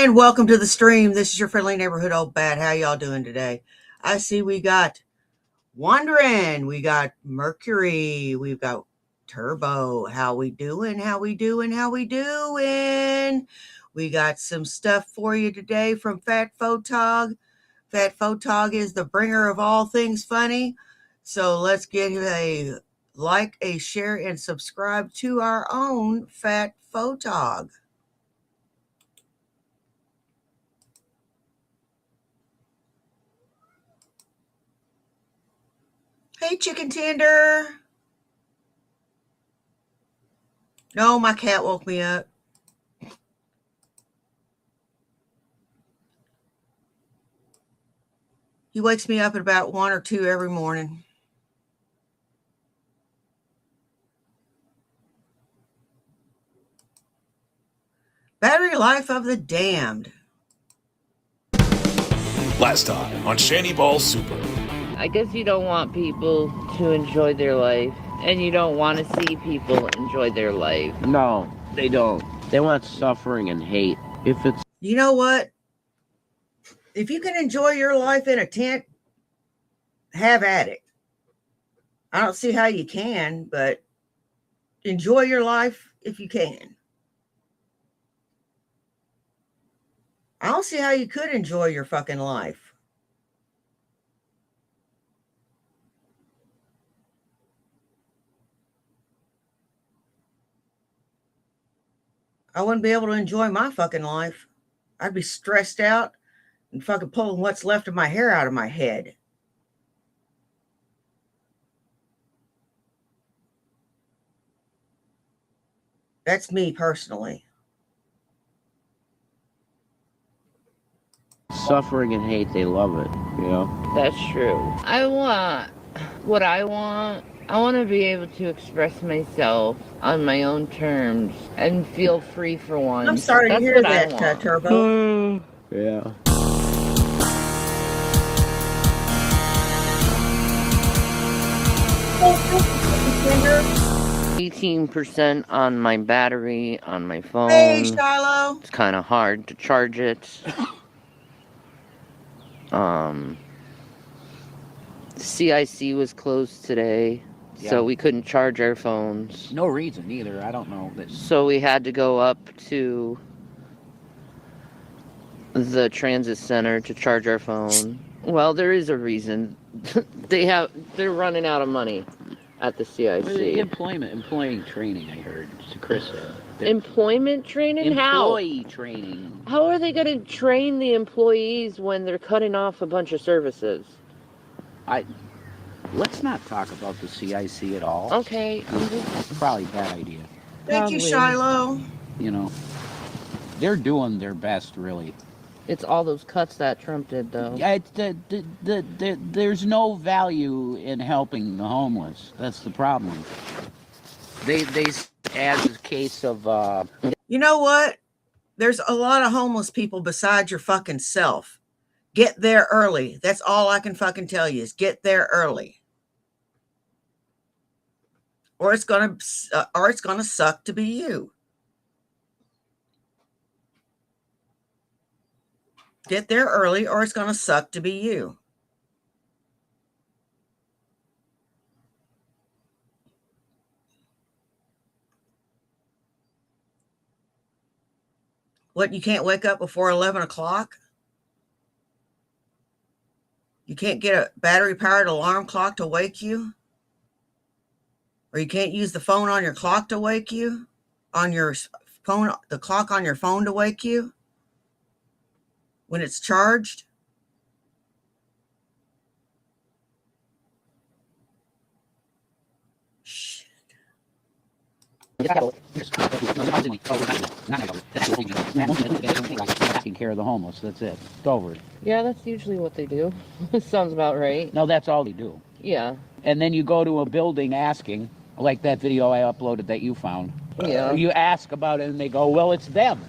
And welcome to the stream. This is your friendly neighborhood old bat. How y'all doing today? I see we got Wandering, we got Mercury, we've got Turbo. How we doing? How we doing? How we doing? We got some stuff for you today from Fat Photog. Fat Photog is the bringer of all things funny. So let's get a like, a share, and subscribe to our own Fat Photog. Hey, chicken tender. No, my cat woke me up. He wakes me up at about 1 or 2 every morning. Battery life of the damned. Last time on Shanty Ball Super. I guess you don't want people to enjoy their life, and you don't want to see people enjoy their life. No, they don't. They want suffering and hate. You know what? If you can enjoy your life in a tent, have at it. I don't see how you can, but enjoy your life if you can. I don't see how you could enjoy your fucking life. I wouldn't be able to enjoy my fucking life. I'd be stressed out and fucking pulling what's left of my hair out of my head. That's me personally. Suffering and hate, they love it, you know? That's true. I want to be able to express myself on my own terms and feel free for once. I'm sorry to hear that, Turbo. Yeah. Oh, 18% on my battery on my phone. hey, Shiloh. It's kind of hard to charge it. CIC was closed today, so we couldn't charge our phones. No reason either. I don't know. So we had to go up to the transit center to charge our phone. Well, there is a reason. They're running out of money at the CIC. Employee training, I heard. Chris said. Employment training? Employee training. How are they going to train the employees when they're cutting off a bunch of services? Let's not talk about the CIC at all. Okay. Probably a bad idea. Thank you, Shiloh. You know, they're doing their best, really. It's all those cuts that Trump did, though. Yeah, there's no value in helping the homeless. That's the problem. They as a case of You know what? There's a lot of homeless people besides your fucking self. Get there early. That's all I can fucking tell you is get there early. Or it's gonna suck to be you. Get there early or it's gonna suck to be you. What, you can't wake up before 11 o'clock? You can't get a battery-powered alarm clock to wake you? Or you can't use the phone on your clock to wake you? On your phone, the clock on your phone to wake you? When it's charged? Shit. Taking care of the homeless. That's it. It's over. Yeah, that's usually what they do. Sounds about right. No, that's all they do. Yeah. And then you go to a building asking, like that video I uploaded that you found. Yeah. You ask about it and they go, well, it's them.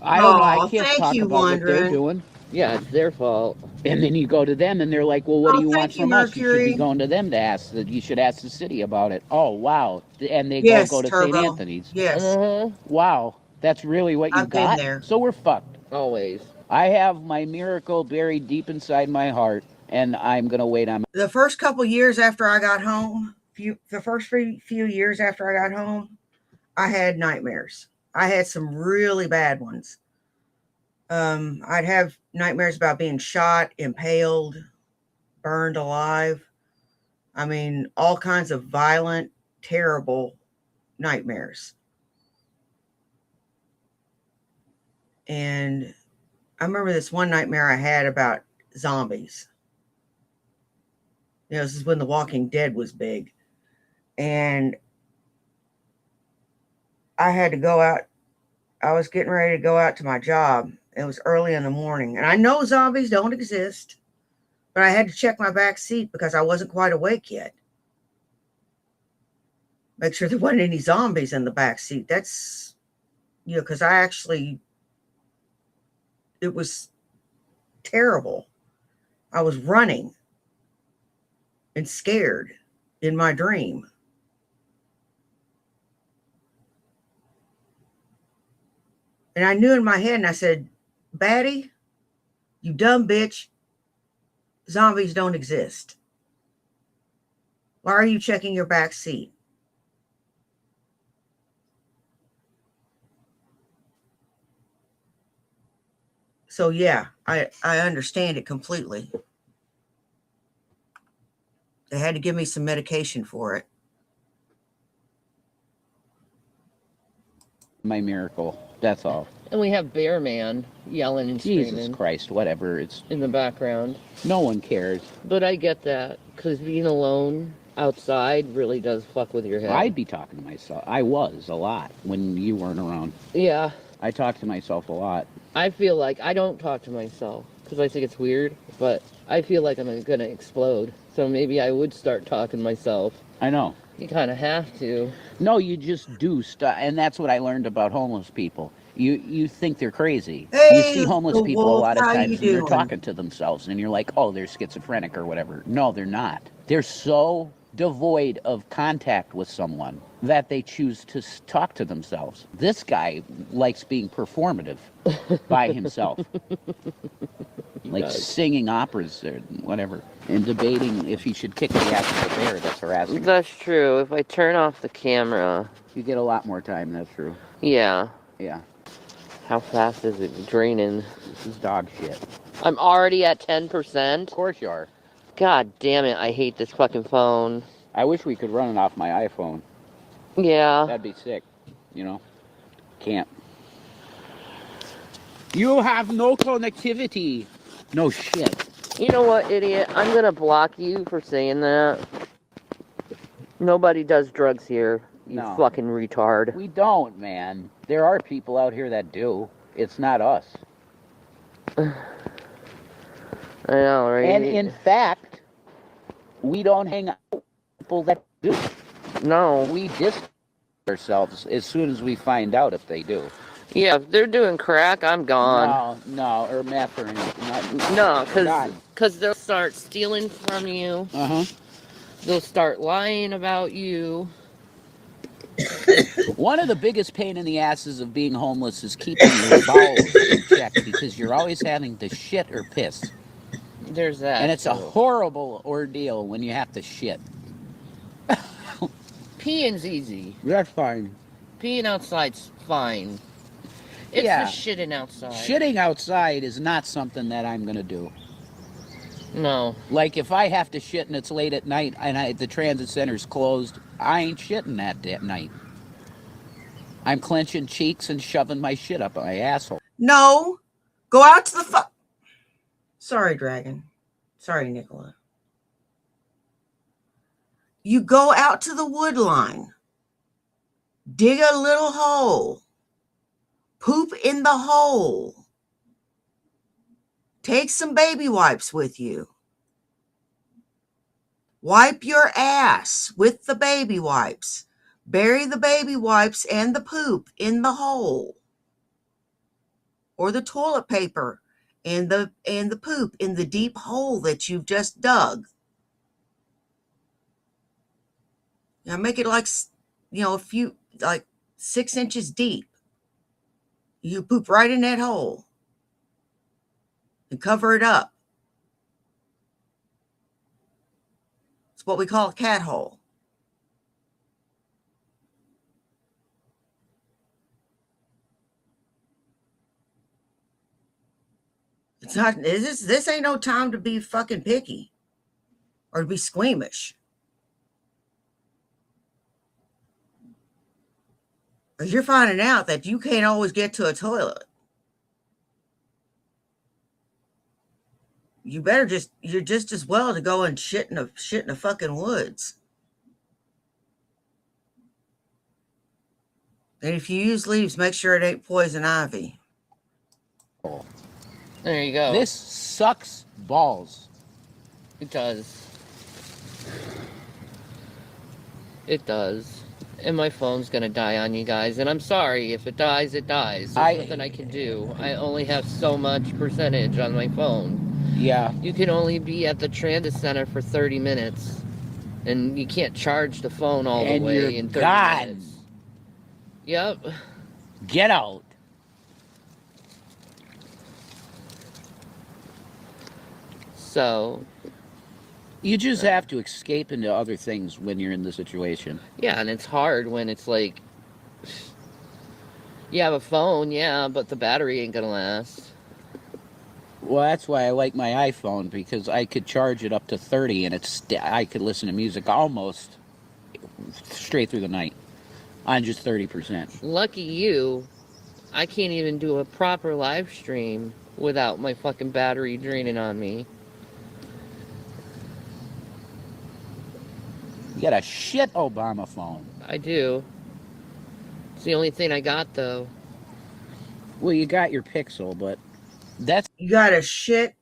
I don't know. I can't talk about what they're doing. Yeah, it's their fault. And then you go to them and they're like, well, what do you want from us? You should Mercury. be going to them to ask. You should ask the city about it. Oh, wow. And they Yes, go to Turbo. St. Anthony's. Yes. Wow. That's really what you I've been got? there. So we're fucked. Always. I have my miracle buried deep inside my heart, and I'm going to wait on The first couple years after I got home, the first few years after I got home, I had nightmares. I had some really bad ones. I'd have nightmares about being shot, impaled, burned alive. I mean, all kinds of violent, terrible nightmares. And I remember this one nightmare I had about zombies. This is when The Walking Dead was big. And I had to go out. I was getting ready to go out to my job. It was early in the morning. And I know zombies don't exist, but I had to check my back seat because I wasn't quite awake yet. Make sure there wasn't any zombies in the back seat. That's, because it was terrible. I was running and scared in my dream. And I knew in my head, and I said, Batty, you dumb bitch, zombies don't exist. Why are you checking your back seat? So yeah, I understand it completely. They had to give me some medication for it. my miracle. That's all. And we have Bear Man yelling and Jesus screaming Christ, whatever. It's in the background. no one cares. But I get that, because being alone outside really does fuck with your head. I'd be talking to myself. I was a lot when you weren't around. Yeah. I talked to myself a lot. I feel like I don't talk to myself because I think it's weird, but I feel like I'm gonna explode. So maybe I would start talking to myself. I know. You kind of have to. No, you just do stuff, and that's what I learned about homeless people. You think they're crazy. Hey, you see homeless people a lot of how times, you and they're doing? talking to themselves, and you're like, oh, they're schizophrenic or whatever. No, they're not. They're so devoid of contact with someone that they choose to talk to themselves. This guy likes being performative by himself. Like does. singing operas or whatever, and debating if he should kick the ass of the bear that's harassing. That's true. If I turn off the camera, You get a lot more time, that's true. yeah. Yeah, How fast is it draining? this is dog shit. I'm already at 10%. Of course you are. God damn it, I hate this fucking phone. I wish we could run it off my iPhone. Yeah. That'd be sick, you know? Can't. You have no connectivity. No shit. You know what, idiot? I'm gonna block you for saying that. Nobody does drugs here, you No. fucking retard. We don't, man. There are people out here that do. It's not us. I know, right? And in fact, we don't hang out with people that do. No. We distance ourselves as soon as we find out if they do. Yeah, if they're doing crack, I'm gone. No, or meth or anything. No, Gone. because they'll start stealing from you. Uh-huh. They'll start lying about you. One of the biggest pain in the asses of being homeless is keeping your bowels in check because you're always having to shit or piss. There's that. And it's a too. horrible ordeal when you have to shit. Peeing's easy. That's fine. Peeing outside's fine. It's Yeah. the shitting outside. Shitting outside is not something that I'm going to do. No. Like, if I have to shit and it's late at night and the transit center's closed, I ain't shitting that night. I'm clenching cheeks and shoving my shit up my asshole. No, go out to the Sorry, Dragon. Sorry, Nicola. You go out to the wood line, dig a little hole, poop in the hole. Take some baby wipes with you. Wipe your ass with the baby wipes. Bury the baby wipes and the poop in the hole. Or the toilet paper and the poop in the deep hole that you've just dug. Now make it like, like 6 inches deep. You poop right in that hole. and cover it up. It's what we call a cat hole. It's not, this ain't no time to be fucking picky or to be squeamish. Because you're finding out that you can't always get to a toilet. You're just as well to go and shit in the fucking woods. And if you use leaves, make sure it ain't poison ivy. There you go. This sucks balls. It does. It does. And my phone's gonna die on you guys. And I'm sorry. If it dies, it dies. There's nothing I can do. I only have so much percentage on my phone. Yeah. You can only be at the transit center for 30 minutes. And you can't charge the phone all the way in 30 minutes. Yep. Get out. So you just have to escape into other things when you're in the situation. Yeah, and it's hard when it's like you have a phone, yeah, but the battery ain't gonna last. Well, that's why I like my iPhone, because I could charge it up to 30 and I could listen to music almost straight through the night on just 30%. Lucky you, I can't even do a proper live stream without my fucking battery draining on me. You got a shit Obama phone. I do. It's the only thing I got, though. Well, you got your Pixel, but you got a shit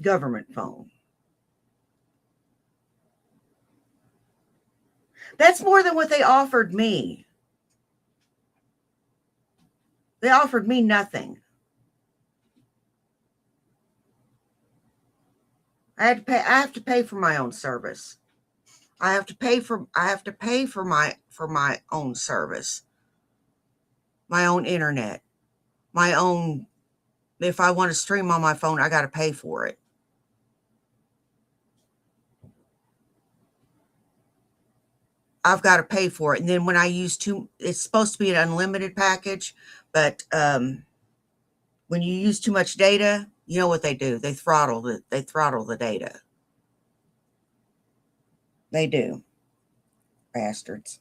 government phone. That's more than what they offered me. They offered me nothing. I have to pay for my own service. I have to pay for my own service. My own internet. My own, if I want to stream on my phone, I got to pay for it. I've got to pay for it. And then when I use it's supposed to be an unlimited package, but when you use too much data, you know what they do? They throttle the data. They do. Bastards.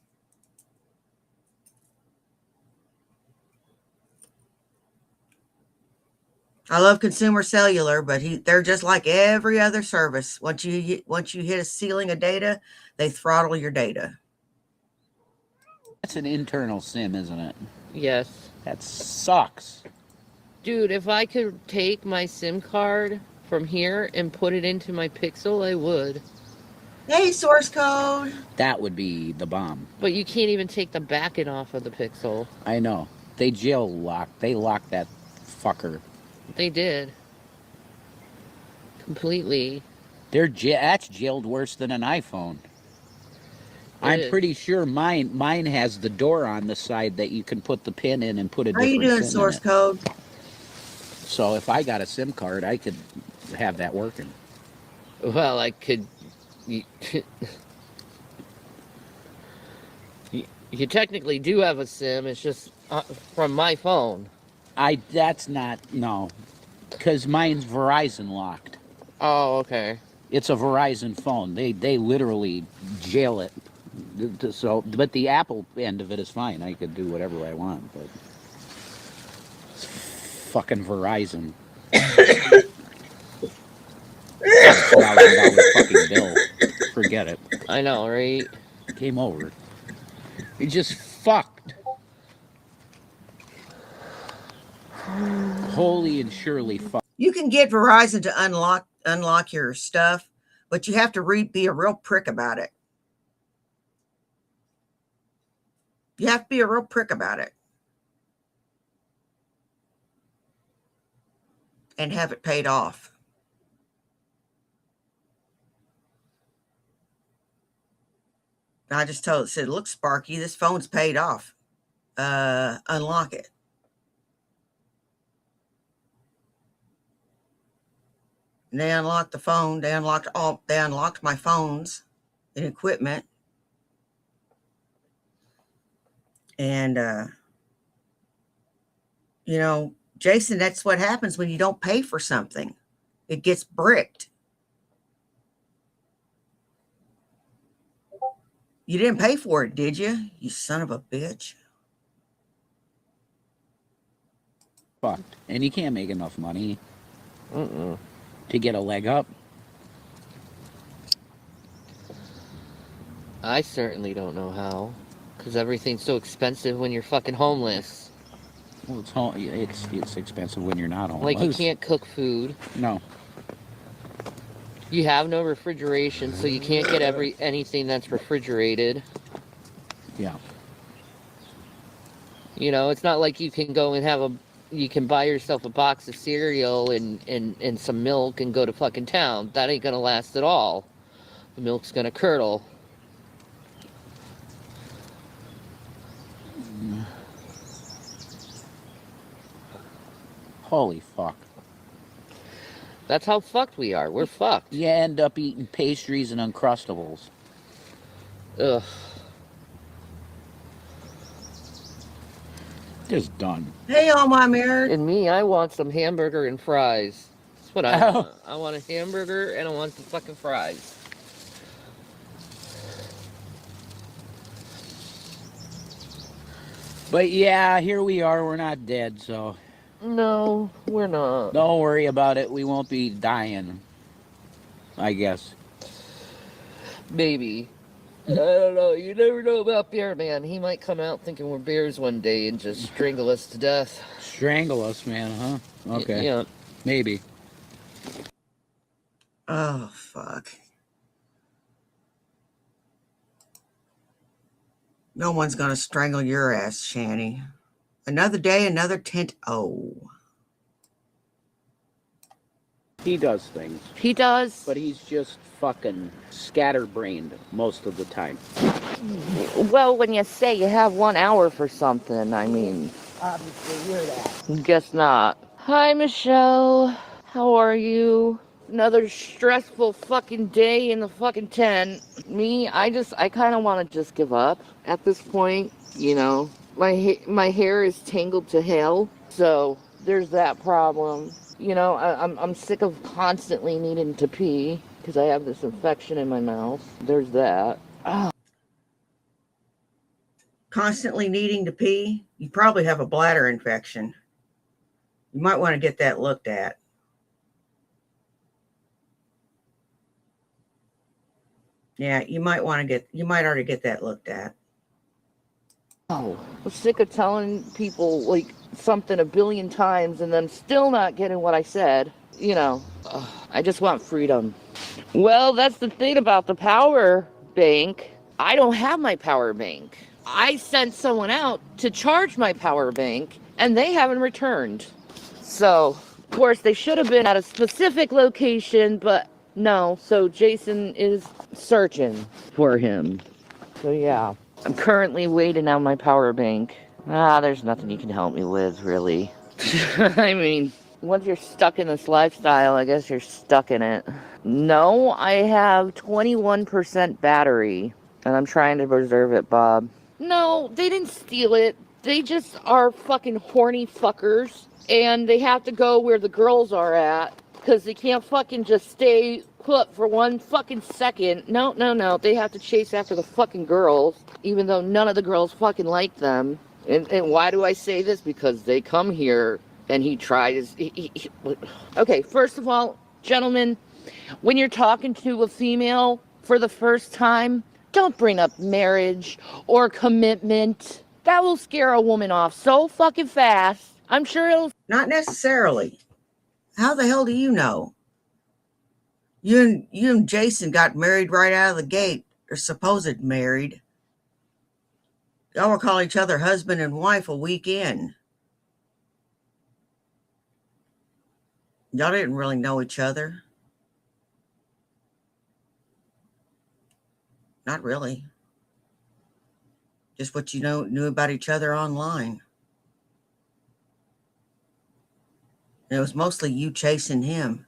I love Consumer Cellular, but they're just like every other service. Once you hit a ceiling of data, they throttle your data. That's an internal SIM, isn't it? Yes. That sucks. Dude, if I could take my SIM card from here and put it into my Pixel, I would. Hey, source code. That would be the bomb. But you can't even take the backend off of the Pixel. I know. They locked that fucker. They did. Completely. That's jailed worse than an iPhone. I'm pretty sure mine has the door on the side that you can put the pin in and put a different SIM in it. How you doing, source code? So if I got a SIM card, I could have that working. Well, I could. You technically do have a SIM. It's just from my phone. No, because mine's Verizon locked. Oh, okay. It's a Verizon phone. They literally jail it. So, but the Apple end of it is fine. I could do whatever I want, but it's fucking Verizon. $1,000 fucking bill. Forget it. I know, right? Game over. You just fucked. Holy and surely fucked. You can get Verizon to unlock your stuff, but you have to be a real prick about it. You have to be a real prick about it. And have it paid off. I just said, look, Sparky, this phone's paid off. Unlock it. And they unlocked the phone. They unlocked my phones and equipment. And, you know, Jason, that's what happens when you don't pay for something. It gets bricked. You didn't pay for it, did you? You son of a bitch. Fucked. And you can't make enough money Mm-mm. to get a leg up. I certainly don't know how. Because everything's so expensive when you're fucking homeless. Well, it's expensive when you're not homeless. Like, you can't cook food. No. You have no refrigeration, so you can't get anything that's refrigerated. Yeah. You know, it's not like you can go and you can buy yourself a box of cereal and some milk and go to fucking town. That ain't gonna last at all. The milk's gonna curdle. Holy fuck. That's how fucked we are. We're fucked. You end up eating pastries and Uncrustables. Ugh. Just done. Hey, all my mirror. And me, I want some hamburger and fries. That's what I want. I want a hamburger and I want some fucking fries. But yeah, here we are. We're not dead, so No, we're not. don't worry about it. We won't be dying, I guess. Maybe. I don't know. You never know about Bear Man. He might come out thinking we're bears one day and just strangle us to death. Strangle us, man, huh? Okay. Yeah. Maybe. Oh, fuck. No one's going to strangle your ass, Shanny. Another day, another tent. Oh. He does things. He does. But he's just fucking scatterbrained most of the time. Well, when you say you have 1 hour for something, I mean... Obviously, you're that. Guess not. Hi, Michelle. How are you? Another stressful fucking day in the fucking tent. Me, I kind of want to just give up at this point. You know, my hair is tangled to hell, so there's that problem. You know, I'm sick of constantly needing to pee because I have this infection in my mouth. There's that. Oh. Constantly needing to pee? You probably have a bladder infection. You might want to get that looked at. Yeah, you might already get that looked at. Oh, I'm sick of telling people like something a billion times and them still not getting what I said. You know, I just want freedom. Well, that's the thing about the power bank. I don't have my power bank. I sent someone out to charge my power bank and they haven't returned. So, of course, they should have been at a specific location, but no. So Jason is searching for him. So yeah. I'm currently waiting on my power bank. There's nothing you can help me with, really. I mean, once you're stuck in this lifestyle, I guess you're stuck in it. No, I have 21% battery, and I'm trying to preserve it, Bob. No, they didn't steal it. They just are fucking horny fuckers, and they have to go where the girls are at, because they can't fucking just stay put for 1 fucking second. No. They have to chase after the fucking girls, even though none of the girls fucking like them. And why do I say this? Because they come here and he tries. Okay, first of all, gentlemen, when you're talking to a female for the first time, don't bring up marriage or commitment. That will scare a woman off so fucking fast. I'm sure it'll... Not necessarily. How the hell do you know? You and Jason got married right out of the gate, or supposed married. Y'all were calling each other husband and wife a week in. Y'all didn't really know each other. Not really. Just what you knew about each other online. And it was mostly you chasing him.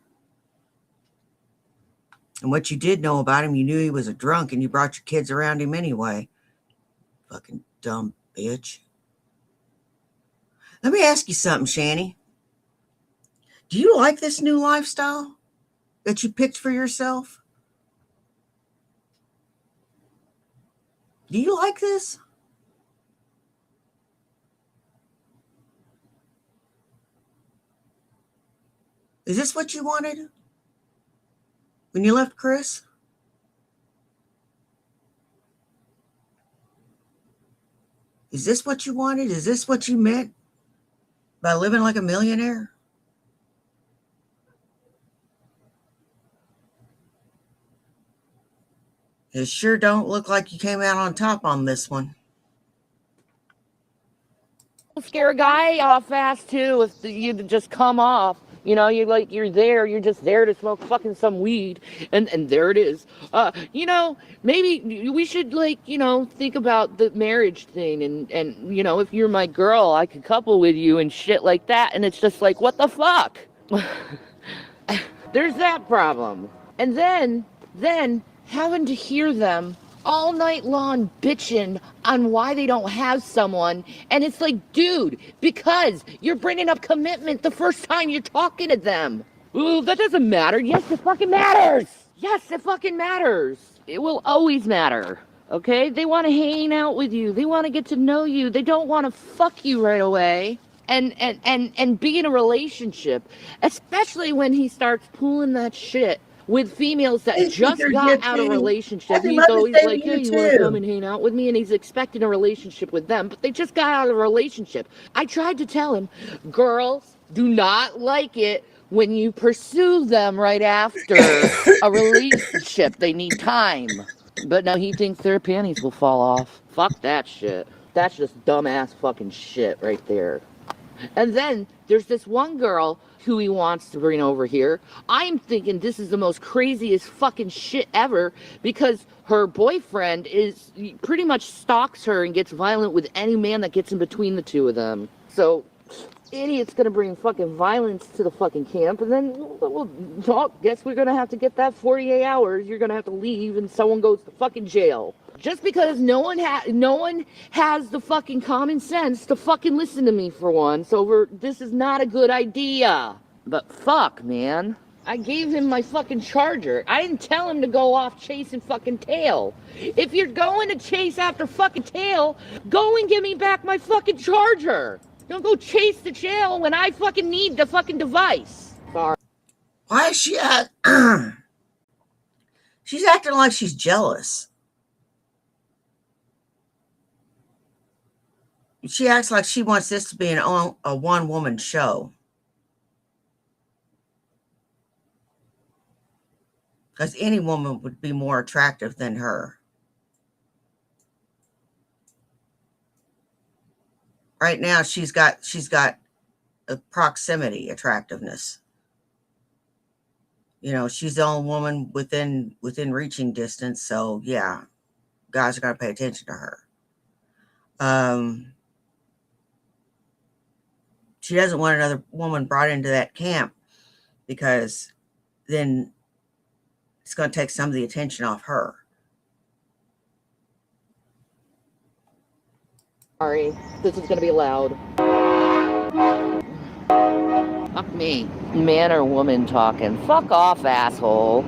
And what you did know about him, you knew he was a drunk and you brought your kids around him anyway. Fucking dumb bitch. Let me ask you something, Shani. Do you like this new lifestyle that you picked for yourself? Do you like this? Is this what you wanted when you left Chris? Is this what you wanted? Is this what you meant by living like a millionaire? It sure don't look like you came out on top on this one. Scare a guy off fast too if you just come off. You know, you're just there to smoke fucking some weed, and there it is. You know, maybe we should think about the marriage thing, and you know, if you're my girl, I could couple with you and shit like that, and it's just like, what the fuck? There's that problem. And then having to hear them all night long bitching on why they don't have someone. And it's like, dude, because you're bringing up commitment the first time you're talking to them. Ooh, that doesn't matter. Yes, it fucking matters. Yes, it fucking matters. It will always matter. Okay? They want to hang out with you. They want to get to know you. They don't want to fuck you right away. And be in a relationship, especially when he starts pulling that shit with females that just got out of a relationship. He's always like, yeah, you want to come and hang out with me? And he's expecting a relationship with them, but they just got out of a relationship. I tried to tell him, girls do not like it when you pursue them right after a relationship. They need time. But now he thinks their panties will fall off. Fuck that shit. That's just dumbass fucking shit right there. And then there's this one girl who he wants to bring over here. I'm thinking this is the most craziest fucking shit ever, because her boyfriend is pretty much stalks her and gets violent with any man that gets in between the two of them. So idiot's gonna bring fucking violence to the fucking camp, and then guess we're gonna have to get that 48 hours. You're gonna have to leave and someone goes to fucking jail. Just because no one has the fucking common sense to fucking listen to me for once over this is not a good idea. But fuck, man. I gave him my fucking charger. I didn't tell him to go off chasing fucking tail. If you're going to chase after fucking tail, go and give me back my fucking charger. Don't go chase the tail when I fucking need the fucking device. Sorry. Why is she she's acting like she's jealous. She acts like she wants this to be a one-woman show. Because any woman would be more attractive than her. Right now, she's got a proximity attractiveness. You know, she's the only woman within reaching distance. So yeah, guys are gonna pay attention to her. She doesn't want another woman brought into that camp, because then it's going to take some of the attention off her. Sorry, this is going to be loud. Fuck me. Man or woman talking. Fuck off, asshole.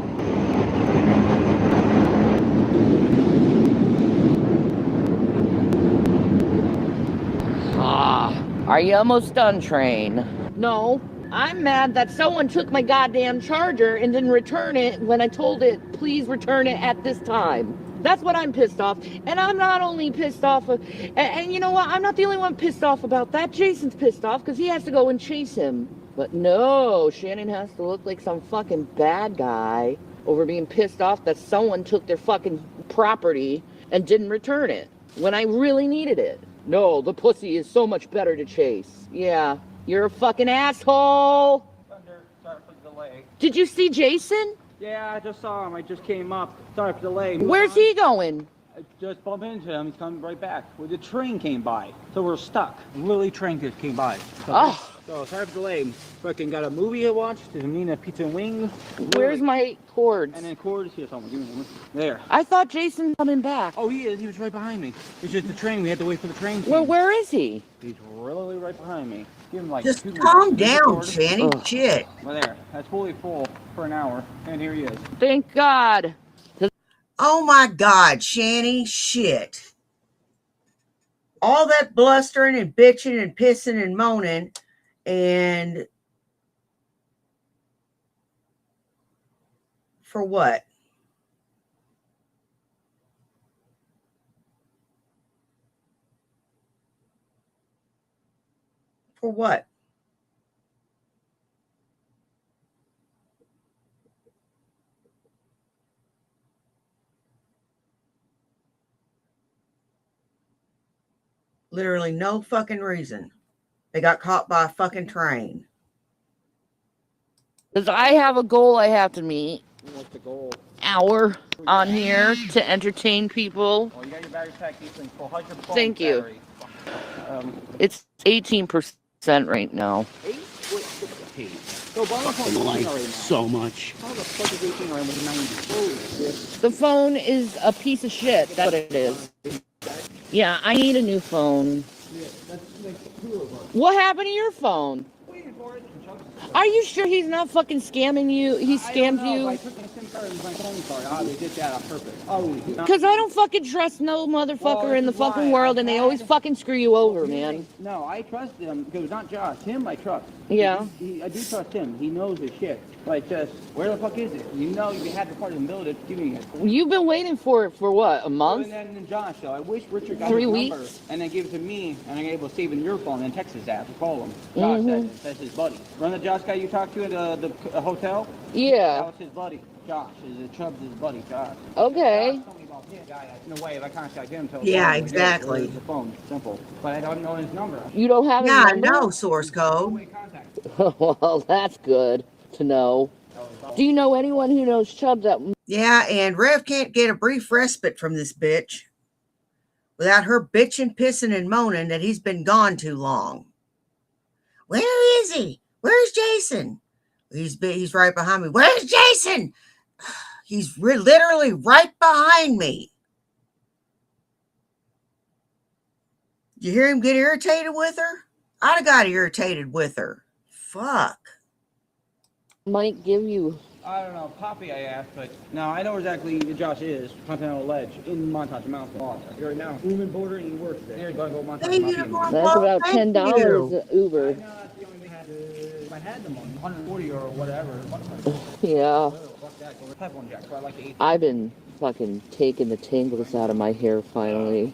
Are you almost done, Train? No. I'm mad that someone took my goddamn charger and didn't return it when I told it, please return it at this time. That's what I'm pissed off. And I'm not only pissed off, and you know what? I'm not the only one pissed off about that. Jason's pissed off because he has to go and chase him. But no, Shannon has to look like some fucking bad guy over being pissed off that someone took their fucking property and didn't return it when I really needed it. No, the pussy is so much better to chase. Yeah, you're a fucking asshole. Thunder, sorry for the delay. Did you see Jason? Yeah, I just saw him. I just came up. Sorry for the delay. Where's he going? I just bumped into him. He's coming right back. Well, the train came by, so we're stuck. Literally, train just came by. So Oh, So sorry for the delay. Fucking got a movie to watch. There's Nina Pizza and Wings. Where's my cords? And then cords here, someone. Give me one. There. I thought Jason's coming back. Oh, he is. He was right behind me. It's just the train. We had to wait for the train. Well, where is he? He's really right behind me. Give him like Just 2 calm minutes. down, Shanny. Ugh. Shit. Well, there. That's fully full for an hour. And here he is. Thank God. Oh my God, Shanny. Shit. All that blustering and bitching and pissing and moaning, and for what? For what? Literally no fucking reason. They got caught by a fucking train. Because I have a goal I have to meet. What's the goal? Hour on here to entertain people. Oh, you got your battery pack. These things full. How's your phone Thank you. battery? It's 18% right now. 8? Wait, hey. So bottom phone Like right now. so much. How the fuck is 18 right with 90? Holy shit. The phone is a piece of shit. That's what it is. Yeah, I need a new phone. Yeah, that's like 2 of us. What happened to your phone? Waiting for it. Are you sure he's not fucking scamming you? He scammed I you? took my SIM card and my phone card. Oh, they did that on purpose. Oh, Because I don't fucking trust no motherfucker in the fucking world, and they always fucking screw you over, man. No, I trust him because it's not Josh. Him, I trust. Yeah. I do trust him. He knows his shit. But just, where the fuck is it? You know you had the part of build it. Give me it. You've been waiting for it for what, a month? And then Josh, though, I wish Richard got 3 his weeks? number and then gave it to me, and I able to save it in your phone and text his app and call him. Josh, that's his buddy. Remember the Josh guy you talked to at the hotel? That Yeah. was his buddy. Josh. Chubb's his buddy, Josh. Okay. Josh told me about his guy. In a way, if I contact him, tell Yeah, him, exactly. The phone, simple. But I don't know his number. You don't have Yeah, I his know number? source code. Way contact. Well, that's good to know. Do you know anyone who knows Chubb that... Yeah, and Rev can't get a brief respite from this bitch without her bitching, pissing, and moaning that he's been gone too long. Where is he? Where's Jason? He's right behind me. Where's Jason? He's literally right behind me. You hear him get irritated with her? I'd have got irritated with her. Fuck. might give you... I don't know, Poppy I asked, but no, I know where exactly Josh is, Continental Ledge, in Montage Mountain. Right now, moving border and he works there. He's going to go Montage Hey, Mountain. unicorn. That's Well, about thank $10 you. Uber. I know that's the only thing I had the money, 140 or whatever. Yeah. Fuck that, go have one, Jack, so I like to eat. I've been fucking taking the tangles out of my hair finally.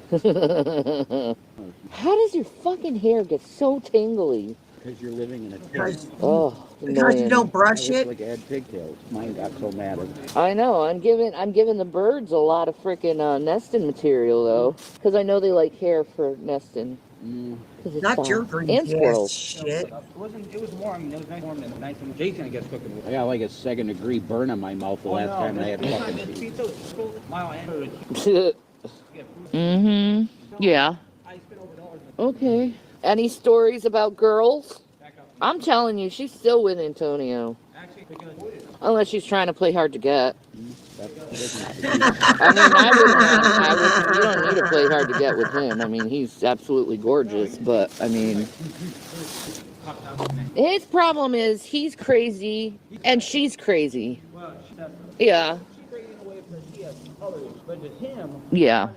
How does your fucking hair get so tangly? Because you're living in a tent. Because you Annoying. don't brush I it. look like I had pigtails. Mine got so matted. I know. I'm giving the birds a lot of freaking nesting material though, because I know they like hair for nesting. 'Cause it's Not soft. your green and ass squirrels. shit. It was warm, it was nice warm than the night when Jason, I guess, cooking with. I got like a 2nd-degree burn on my mouth the last time I had fucking tea. Mm-hmm. Yeah. Okay. Any stories about girls? I'm telling you, she's still with Antonio. Unless she's trying to play hard to get. I mean, you don't need to play hard to get with him. I mean, he's absolutely gorgeous, but, I mean... His problem is he's crazy, and she's crazy. Yeah. Yeah.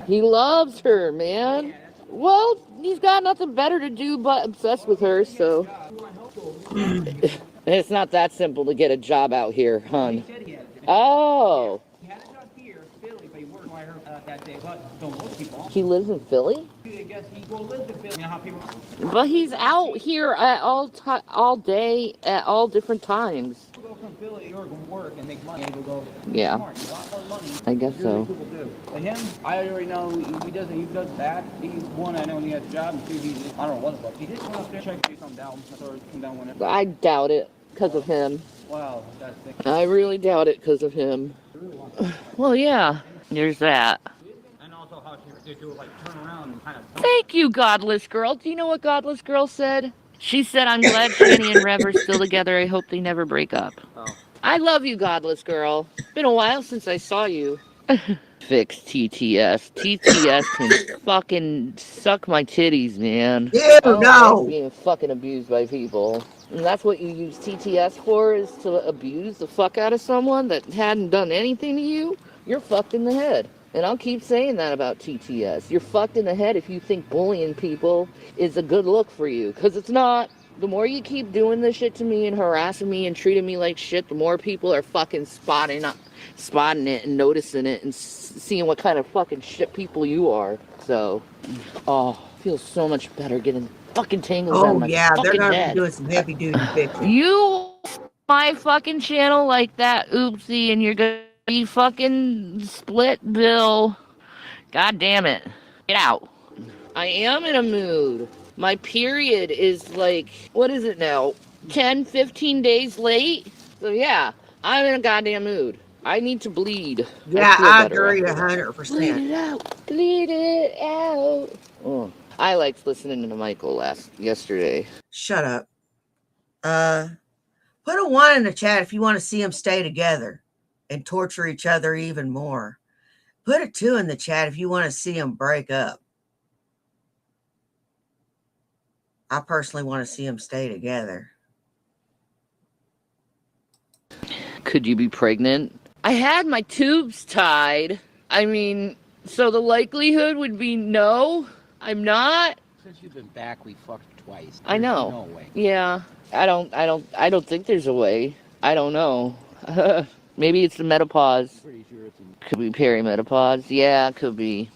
He loves her, man. Well, he's got nothing better to do but obsess with her, so... It's not that simple to get a job out here, hon. Oh. He lives in Philly? But he's out here at all day, at all different times. Yeah. I guess so. But him, I already know he does that. He's one, I know he has a job, and two, I don't know what about. He did come up there, check you come down, or come down whenever. I doubt it because of him. Wow, that's thick. I really doubt it because of him. Well, yeah, there's that. And also how she They do like turn around and kind of. Thank you, Godless Girl. Do you know what Godless Girl said? She said, I'm glad Shani and Rev are still together. I hope they never break up. Oh. I love you, Godless Girl. Been a while since I saw you. Fix TTS. TTS can fucking suck my titties, man. Ew, I don't like no. being fucking abused by people. And that's what you use TTS for, is to abuse the fuck out of someone that hadn't done anything to you? You're fucked in the head. And I'll keep saying that about TTS. You're fucked in the head if you think bullying people is a good look for you, because it's not. The more you keep doing this shit to me and harassing me and treating me like shit, the more people are fucking spotting it and noticing it and seeing what kind of fucking shit people you are. So, feels so much better getting fucking tangles out of Oh, my yeah, they're fucking going to be head. doing some heavy duty fixing. You my fucking channel like that, oopsie, and you're gonna be fucking split bill. God damn it. Get out. I am in a mood. My period is like, what is it now? 10, 15 days late? So yeah, I'm in a goddamn mood. I need to bleed. Yeah, I feel I better agree after that. 100%. Bleed it out. Bleed it out. Oh. I liked listening to Michael yesterday. Shut up. Put a 1 in the chat if you want to see them stay together and torture each other even more. Put a 2 in the chat if you want to see them break up. I personally want to see them stay together. Could you be pregnant? I had my tubes tied. I mean, so the likelihood would be no. I'm not. Since you've been back, we fucked twice. I know. No way. Yeah. I don't think there's a way. I don't know. Maybe it's the menopause. Pretty sure it's a... Could be perimenopause. Yeah, could be.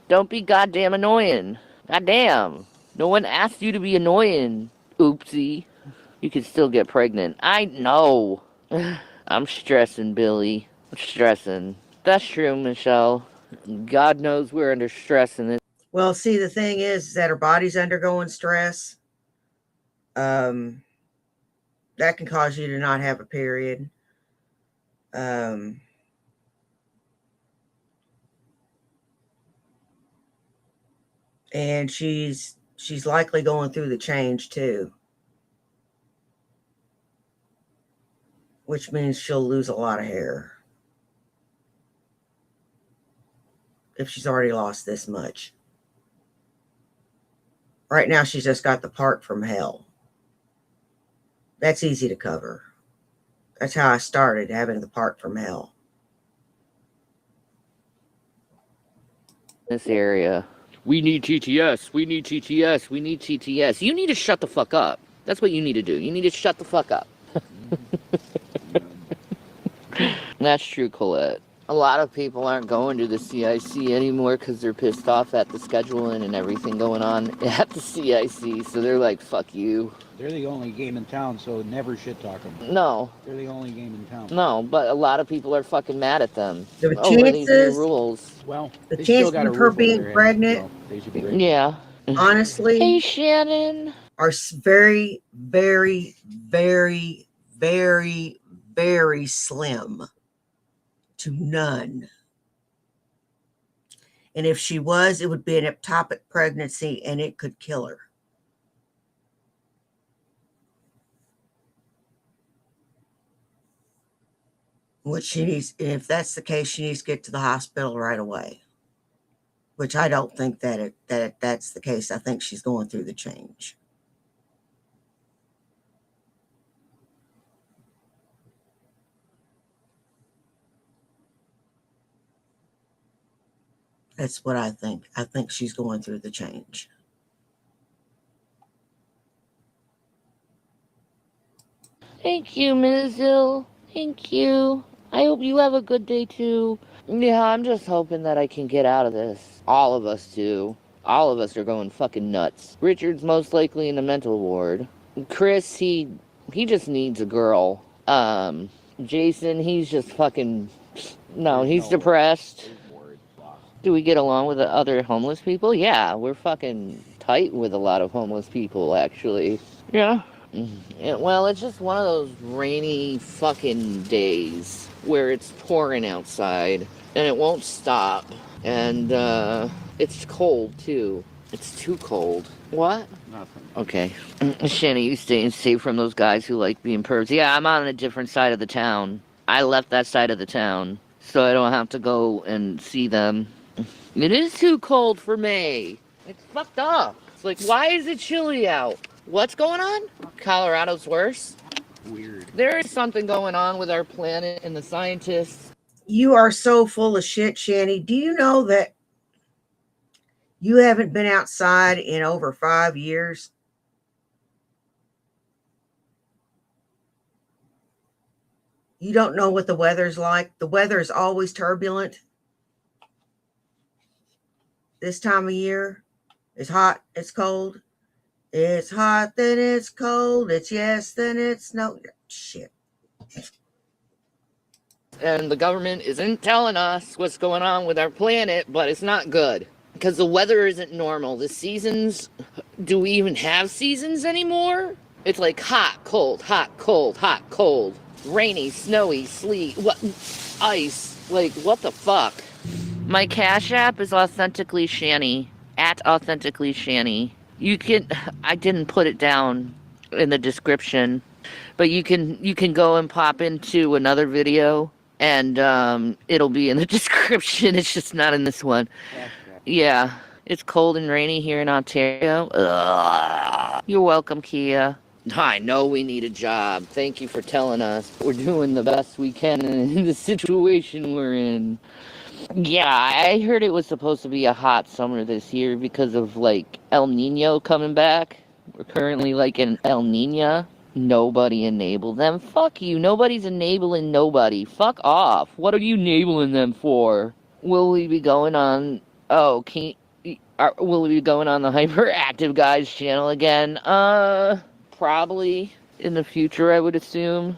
Don't be goddamn annoying. Goddamn. No one asked you to be annoying. Oopsie. You could still get pregnant. I know. I'm stressing, Billy. I'm stressing. That's true, Michelle. God knows we're under stress in this. Well, see, the thing is that her body's undergoing stress. That can cause you to not have a period. And she's likely going through the change too, which means she'll lose a lot of hair if she's already lost this much. Right now, she's just got the part from hell. That's easy to cover. That's how I started, having the part from hell. This area. We need TTS. We need TTS. We need TTS. You need to shut the fuck up. That's what you need to do. You need to shut the fuck up. That's true, Colette. A lot of people aren't going to the CIC anymore because they're pissed off at the scheduling and everything going on at the CIC. So they're like, fuck you. They're the only game in town, so never shit talk them. No. They're the only game in town. No, but a lot of people are fucking mad at them. The over these new chances, rules. Well, the they still chances got a of her roof over being their head, pregnant, so they should be great. Yeah. honestly, Hey, Shannon. are very, very, very, very, very slim to none. And if she was, it would be an ectopic pregnancy and it could kill her. What she needs, if that's the case, she needs to get to the hospital right away. Which I don't think that's the case. I think she's going through the change. That's what I think. I think she's going through the change. Thank you, Ms. Hill. Thank you. I hope you have a good day, too. Yeah, I'm just hoping that I can get out of this. All of us do. All of us are going fucking nuts. Richard's most likely in the mental ward. Chris, he just needs a girl. Jason, he's just fucking... No, he's depressed. Do we get along with the other homeless people? Yeah, we're fucking tight with a lot of homeless people, actually. Yeah. Well, it's just one of those rainy fucking days. where it's pouring outside and it won't stop. And it's cold too. It's too cold. What? Nothing. Okay. Shanny, you stay safe from those guys who like being pervs. Yeah, I'm on a different side of the town. I left that side of the town, so I don't have to go and see them. It is too cold for me. It's fucked up. It's like, why is it chilly out? What's going on? Colorado's worse? Weird. There is something going on with our planet and the scientists. You are so full of shit, Shanny. Do you know that you haven't been outside in over 5 years? You don't know what the weather's like. The weather is always turbulent. This time of year, it's hot, it's cold. It's hot, then it's cold. It's yes, then it's no. Shit. And the government isn't telling us what's going on with our planet, but it's not good. Because the weather isn't normal. The seasons, do we even have seasons anymore? It's like hot, cold, hot, cold, hot, cold. Rainy, snowy, sleet, what, ice. Like, what the fuck? My Cash App is Authentically Shanny. At Authentically Shanny. You can, I didn't put it down in the description, but you can go and pop into another video and it'll be in the description. It's just not in this one. Yeah, it's cold and rainy here in Ontario. Ugh. You're welcome, Kia. I know we need a job. Thank you for telling us. We're doing the best we can in the situation we're in. Yeah, I heard it was supposed to be a hot summer this year because of, like, El Nino coming back. We're currently, like, in El Nino. Nobody enabled them. Fuck you. Nobody's enabling nobody. Fuck off. What are you enabling them for? Will we be going on... Oh, will we be going on the Hyperactive Guys channel again? Probably in the future, I would assume.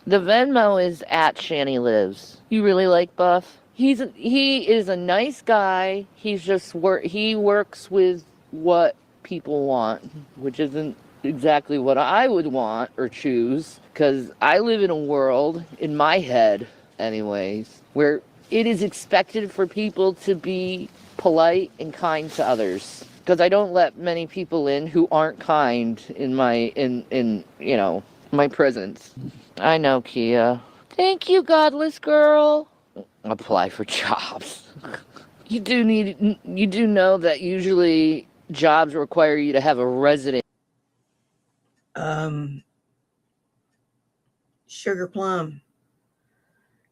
The Venmo is at Shanny Lives. You really like Buff? He is a nice guy. He's just he works with what people want, which isn't exactly what I would want or choose, because I live in a world, in my head anyways, where it is expected for people to be polite and kind to others. Because I don't let many people in who aren't kind in my my presence. I know, Kia. Thank you, godless girl. Apply for jobs. You do know that usually jobs require you to have a resident. Sugar Plum.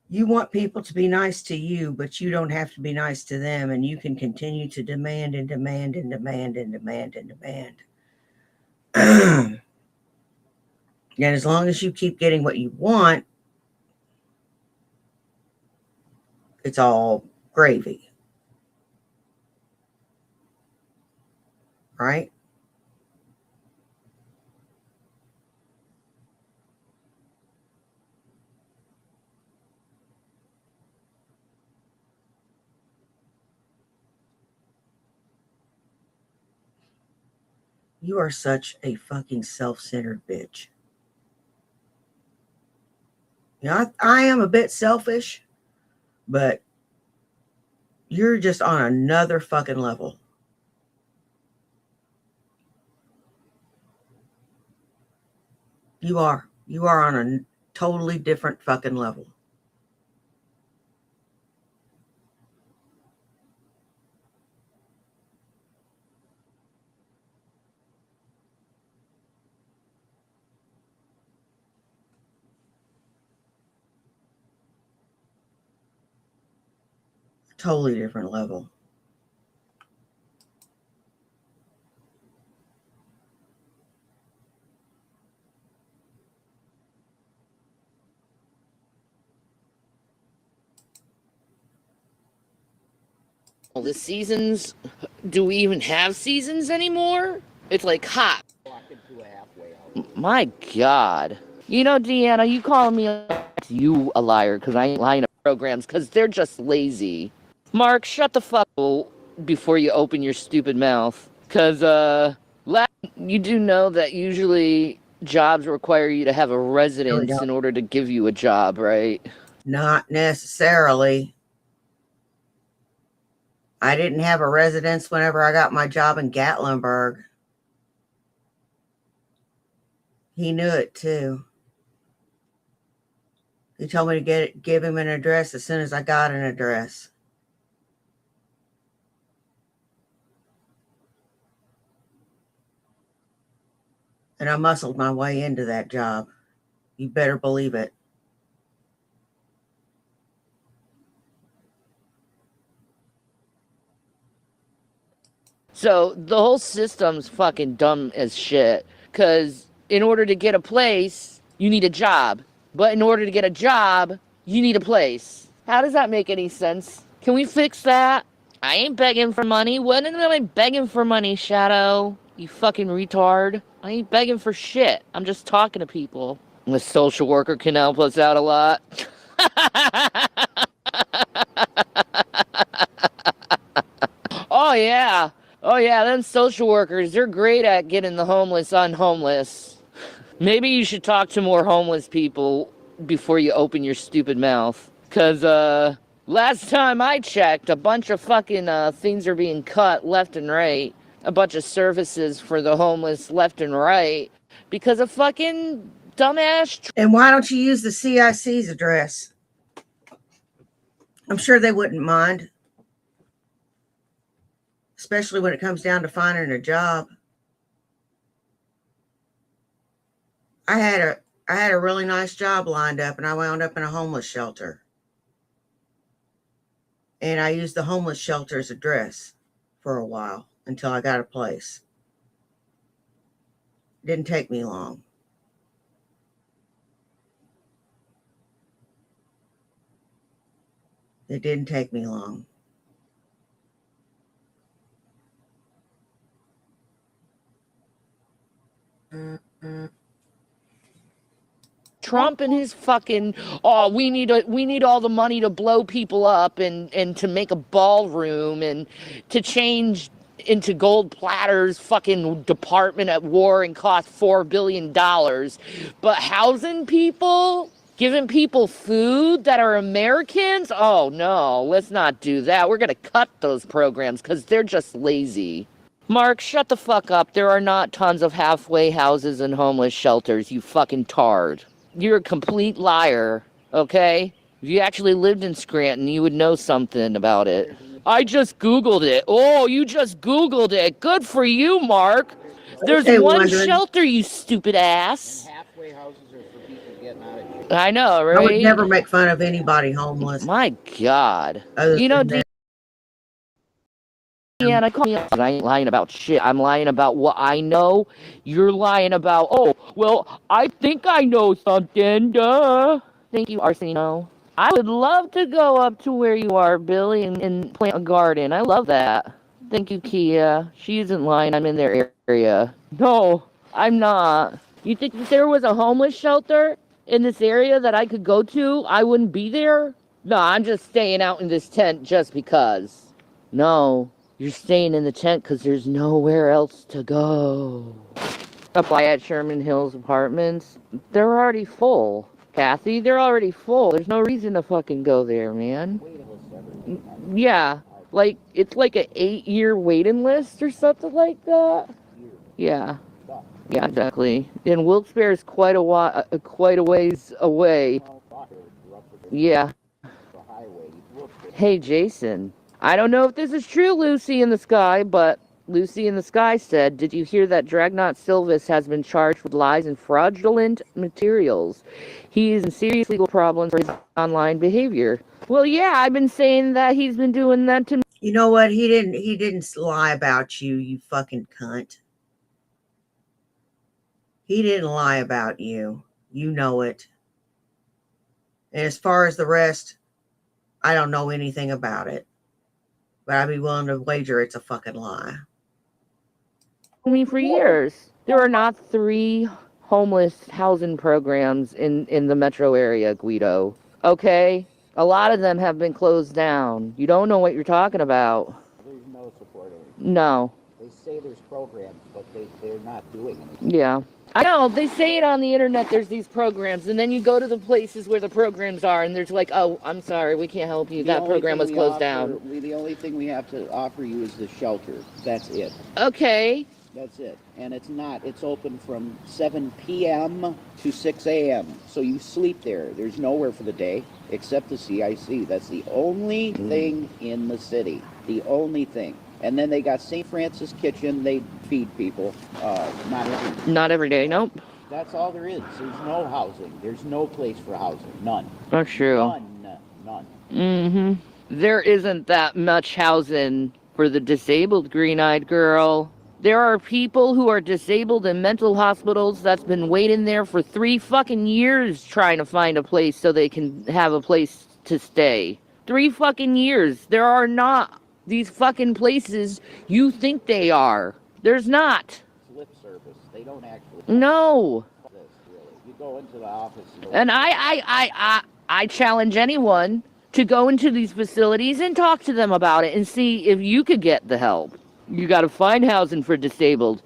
You want people to be nice to you, but you don't have to be nice to them, and you can continue to demand and demand and demand and demand and demand. And as long as you keep getting what you want, it's all gravy. Right? You are such a fucking self-centered bitch. You know, I am a bit selfish, but you're just on another fucking level. You are. You are on a totally different fucking level. Totally different level. The seasons, do we even have seasons anymore? It's like hot. My God. You know, Deanna, you calling me a liar because I ain't lying to programs because they're just lazy. Mark, shut the fuck up before you open your stupid mouth. Because, you do know that usually jobs require you to have a residence in order to give you a job, right? Not necessarily. I didn't have a residence whenever I got my job in Gatlinburg. He knew it too. He told me to give him an address as soon as I got an address. And I muscled my way into that job. You better believe it. So the whole system's fucking dumb as shit. Because in order to get a place, you need a job. But in order to get a job, you need a place. How does that make any sense? Can we fix that? I ain't begging for money. When am I begging for money, Shadow? You fucking retard. I ain't begging for shit. I'm just talking to people. The social worker can help us out a lot. Oh, yeah. Oh, yeah, them social workers, they're great at getting the homeless unhomeless. Maybe you should talk to more homeless people before you open your stupid mouth. Because, last time I checked, a bunch of fucking, things are being cut left and right. A bunch of services for the homeless left and right. Because of fucking dumbass... And why don't you use the CIC's address? I'm sure they wouldn't mind. Especially when it comes down to finding a job. I had a really nice job lined up, and I wound up in a homeless shelter. And I used the homeless shelter's address for a while until I got a place. It didn't take me long. It didn't take me long. Trump and his fucking, oh, we need all the money to blow people up and to make a ballroom and to change into gold platters fucking department at war and cost $4 billion. But housing people, giving people food that are Americans, oh no, let's not do that. We're gonna cut those programs because they're just lazy. Mark, shut the fuck up. There are not tons of halfway houses and homeless shelters, you fucking tard. You're a complete liar, okay? If you actually lived in Scranton, you would know something about it. I just Googled it. Oh, you just Googled it. Good for you, Mark. There's Okay, one wondering. shelter, you stupid ass. And halfway houses are for people getting out of jail. I know, right? I would never make fun of anybody homeless. My God. Other You know, than that. Deanna, call me up. I ain't lying about shit. I'm lying about what I know. You're lying about, oh, well, I think I know something. Duh. Thank you, Arsino. I would love to go up to where you are, Billy, and plant a garden. I love that. Thank you, Kia. She isn't lying. I'm in their area. No, I'm not. You think if there was a homeless shelter in this area that I could go to, I wouldn't be there? No, I'm just staying out in this tent just because. No. You're staying in the tent because there's nowhere else to go. Up by at Sherman Hills Apartments, they're already full. Kathy, they're already full. There's no reason to fucking go there, man. Yeah, like, it's like an 8-year waiting list or something like that. Yeah. Yeah, exactly. And Wilkes-Barre is quite a ways away. Yeah. Hey, Jason. I don't know if this is true, Lucy in the Sky, but Lucy in the Sky said, did you hear that Dragnaut Silvis has been charged with lies and fraudulent materials? He is in serious legal problems for his online behavior. Well, yeah, I've been saying that he's been doing that to me. You know what? He didn't lie about you, you fucking cunt. He didn't lie about you. You know it. And as far as the rest, I don't know anything about it. But I'd be willing to wager it's a fucking lie. Me for years. There are not 3 homeless housing programs in the metro area, Guido. Okay? A lot of them have been closed down. You don't know what you're talking about. There's no support. No. They say there's programs, but they're not doing anything. Yeah. I know, they say it on the internet, there's these programs, and then you go to the places where the programs are, and there's like, oh, I'm sorry, we can't help you, that program was closed down. The only thing we have to offer you is the shelter. That's it. Okay. That's it. And it's open from 7 p.m. to 6 a.m. So you sleep there. There's nowhere for the day except the CIC. That's the only thing in the city. The only thing. And then they got St. Francis Kitchen. They feed people. Not every day, nope. That's all there is. There's no housing. There's no place for housing. None. That's true. None. Mm-hmm. There isn't that much housing for the disabled green-eyed girl. There are people who are disabled in mental hospitals that's been waiting there for 3 fucking years trying to find a place so they can have a place to stay. 3 fucking years. There are not these fucking places you think they are. There's not. It's lip service. They don't actually. No. This, really. You go into the office. And I challenge anyone to go into these facilities and talk to them about it and see if you could get the help. You got to find housing for disabled.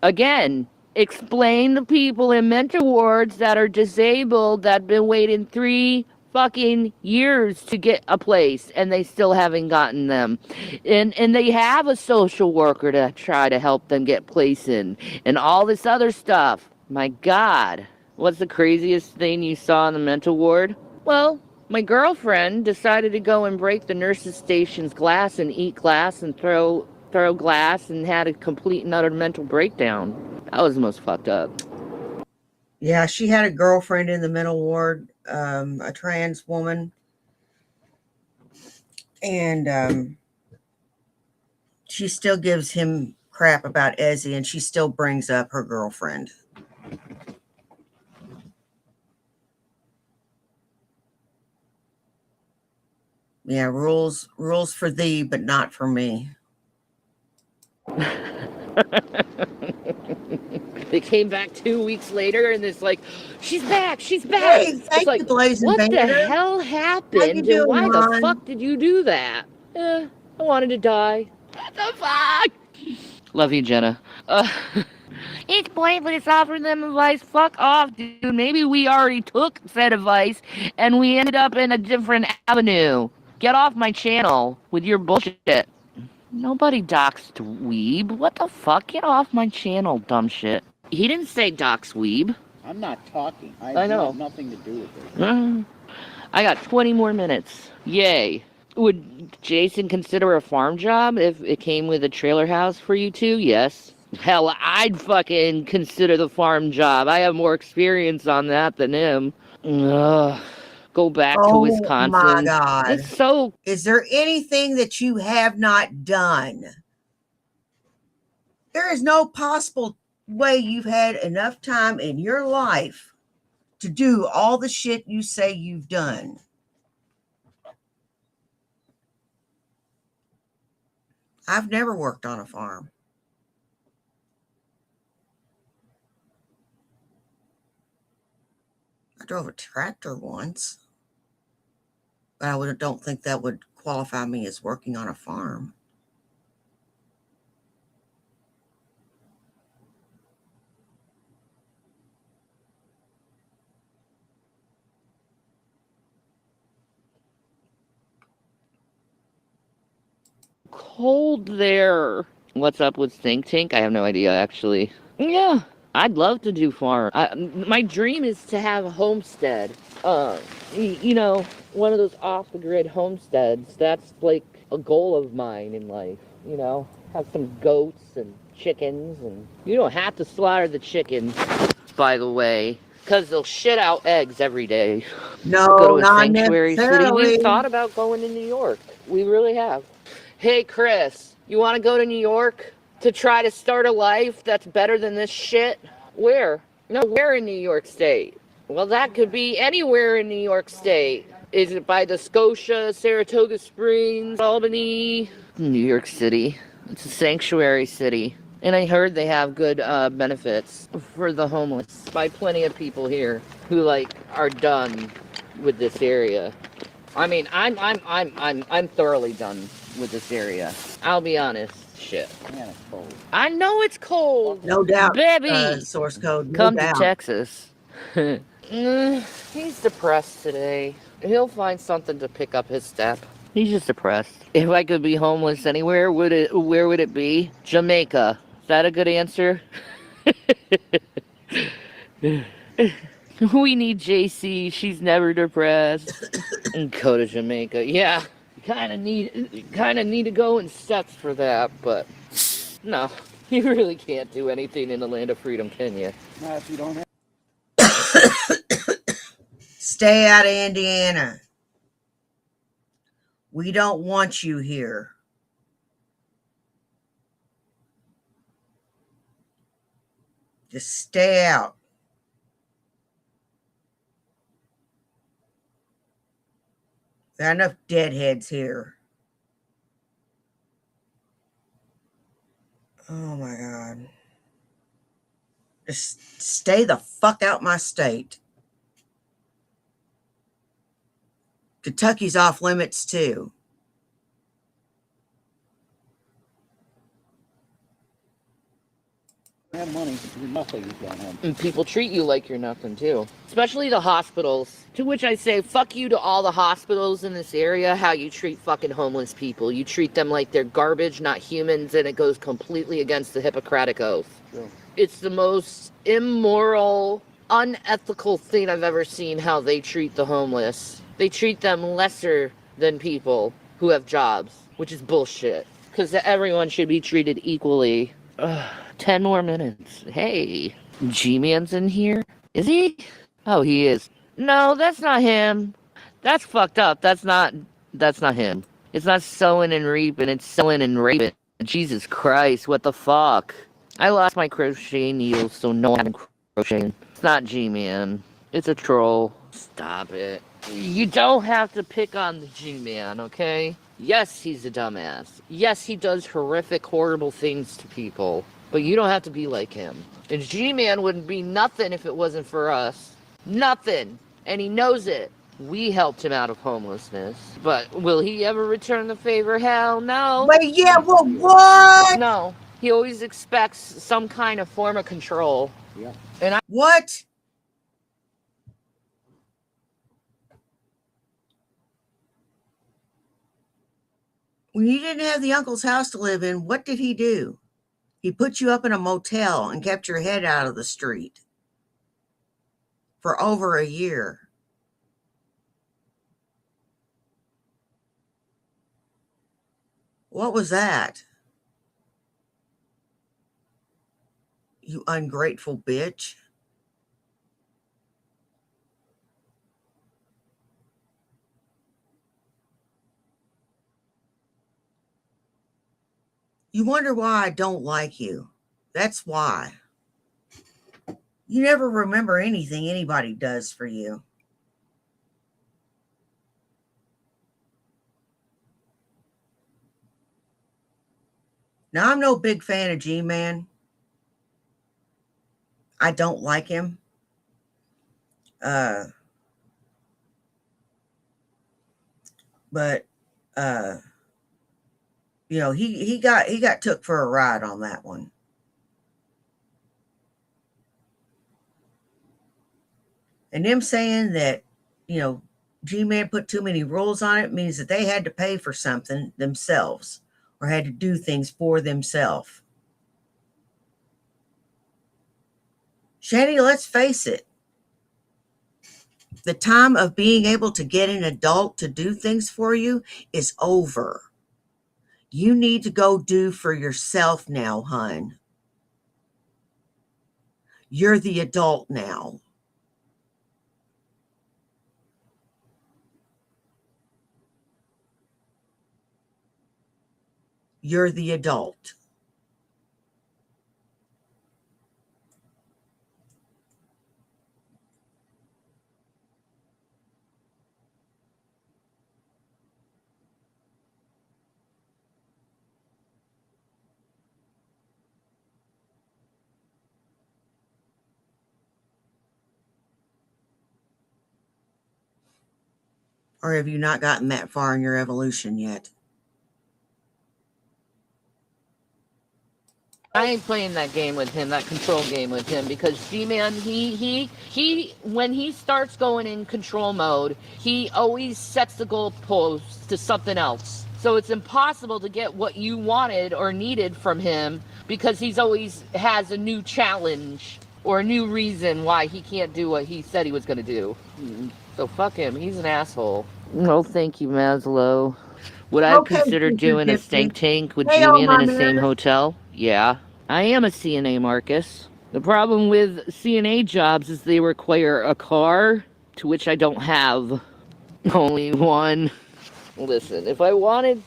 Again, explain to people in mental wards that are disabled that have been waiting 3 fucking years to get a place and they still haven't gotten them. And they have a social worker to try to help them get place in and all this other stuff. My God. What's the craziest thing you saw in the mental ward? Well, my girlfriend decided to go and break the nurse's station's glass and eat glass and throw glass and had a complete and utter mental breakdown. That was the most fucked up. Yeah, she had a girlfriend in the mental ward, a trans woman. And she still gives him crap about Ezzy, and she still brings up her girlfriend. Yeah, rules for thee, but not for me. They came back 2 weeks later and it's like, she's back. Hey, It's thank like, you, Blazing what Vader. the hell happened doing, and why hon? the fuck did you do that? I wanted to die. What the fuck? Love you, Jenna. It's pointless offering them advice. Fuck off, dude. Maybe we already took said advice and we ended up in a different avenue. Get off my channel with your bullshit. Nobody doxed Weeb. What the fuck? Get off my channel, dumb shit. He didn't say dox Weeb. I'm not talking. I know. Have nothing to do with it. I got 20 more minutes. Yay. Would Jason consider a farm job if it came with a trailer house for you two? Yes. Hell, I'd fucking consider the farm job. I have more experience on that than him. Ugh. Go back to Wisconsin. Oh my God. It's so... Is there anything that you have not done? There is no possible way you've had enough time in your life to do all the shit you say you've done. I've never worked on a farm. I drove a tractor once, but I don't think that would qualify me as working on a farm. Cold there. What's up with Think Tank? I have no idea, actually. Yeah, I'd love to do farm. My dream is to have a homestead. You know, one of those off-the-grid homesteads. That's like a goal of mine in life, you know? Have some goats and chickens, and you don't have to slaughter the chickens, by the way, because they'll shit out eggs every day. No, go to a not sanctuary city. necessarily. We've thought about going to New York. We really have. Hey, Chris, you want to go to New York to try to start a life that's better than this shit? Where? No, where in New York State? Well, that could be anywhere in New York State. Is it by the Scotia, Saratoga Springs, Albany? New York City. It's a sanctuary city. And I heard they have good benefits for the homeless by plenty of people here who like are done with this area. I mean, I'm thoroughly done with this area. I'll be honest. Shit. Man, it's cold. I know it's cold. No doubt, Baby, source code, no come to doubt. Texas. He's depressed today. He'll find something to pick up his step. He's just depressed. If I could be homeless anywhere, where would it be? Jamaica. Is that a good answer? We need JC. She's never depressed. And go to Jamaica. Yeah. Kind of need to go in steps for that, but no. You really can't do anything in the land of freedom, can you? Nah, if you don't have. Stay out of Indiana. We don't want you here. Just stay out. There are enough deadheads here. Oh my God. Just stay the fuck out my state. Kentucky's off limits too. Have money, you're nothing down home. And people treat you like you're nothing too. Especially the hospitals. To which I say, fuck you to all the hospitals in this area, how you treat fucking homeless people. You treat them like they're garbage, not humans, and it goes completely against the Hippocratic Oath. Sure. It's the most immoral, unethical thing I've ever seen, how they treat the homeless. They treat them lesser than people who have jobs, which is bullshit. Because everyone should be treated equally. Ugh. 10 more minutes. Hey, G-Man's in here? Is he? Oh, he is. No, that's not him. That's fucked up. That's not him. It's not sowing and reaping, it's sowing and raping. Jesus Christ, what the fuck? I lost my crochet needles, so no I'm crocheting. It's not G-Man. It's a troll. Stop it. You don't have to pick on the G-Man, okay? Yes, he's a dumbass. Yes, he does horrific, horrible things to people. But you don't have to be like him. And G-Man wouldn't be nothing if it wasn't for us. Nothing. And he knows it. We helped him out of homelessness. But will he ever return the favor? Hell no. But yeah, well, what? No. He always expects some kind of form of control. Yeah. And What? When you didn't have the uncle's house to live in, what did he do? He put you up in a motel and kept your head out of the street for over a year. What was that? You ungrateful bitch. You wonder why I don't like you. That's why. You never remember anything anybody does for you. Now, I'm no big fan of G-Man. I don't like him. But you know, he got took for a ride on that one. And them saying that, you know, G-Man put too many rules on it means that they had to pay for something themselves or had to do things for themselves. Shani, let's face it. The time of being able to get an adult to do things for you is over. You need to go do for yourself now, hun. You're the adult now. You're the adult. Or have you not gotten that far in your evolution yet? I ain't playing that game with him, that control game with him, because G-Man, when he starts going in control mode, he always sets the goalpost to something else. So it's impossible to get what you wanted or needed from him, because he's always has a new challenge or a new reason why he can't do what he said he was going to do. So fuck him, he's an asshole. No, thank you, Maslow. Would I Okay, consider Sister doing a stank Tiffany. tank with Hey, all G-Man in my the same Meredith. hotel? Yeah. I am a CNA, Marcus. The problem with CNA jobs is they require a car, to which I don't have. Only one. Listen, if I wanted...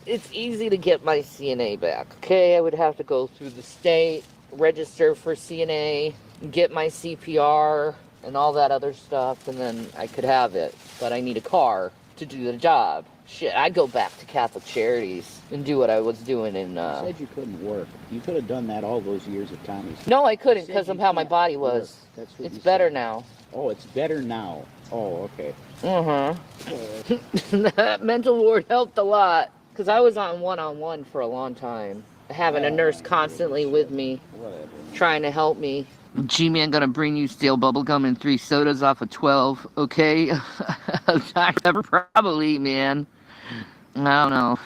it's easy to get my CNA back, okay? I would have to go through the state, register for CNA, get my CPR, and all that other stuff, and then I could have it. But I need a car to do the job. Shit, I'd go back to Catholic Charities and do what I was doing in, You said you couldn't work. You could have done that all those years at Tommy's. No, I couldn't You said because of you how my can't body work. was. That's what It's you better said. now. Oh, it's better now. Oh, okay. That mental ward helped a lot because I was on one-on-one for a long time, having a nurse constantly with me, Whatever. trying to help me. G-Man gonna bring you stale bubblegum and 3 sodas off of 12, okay? Probably, man. I don't know.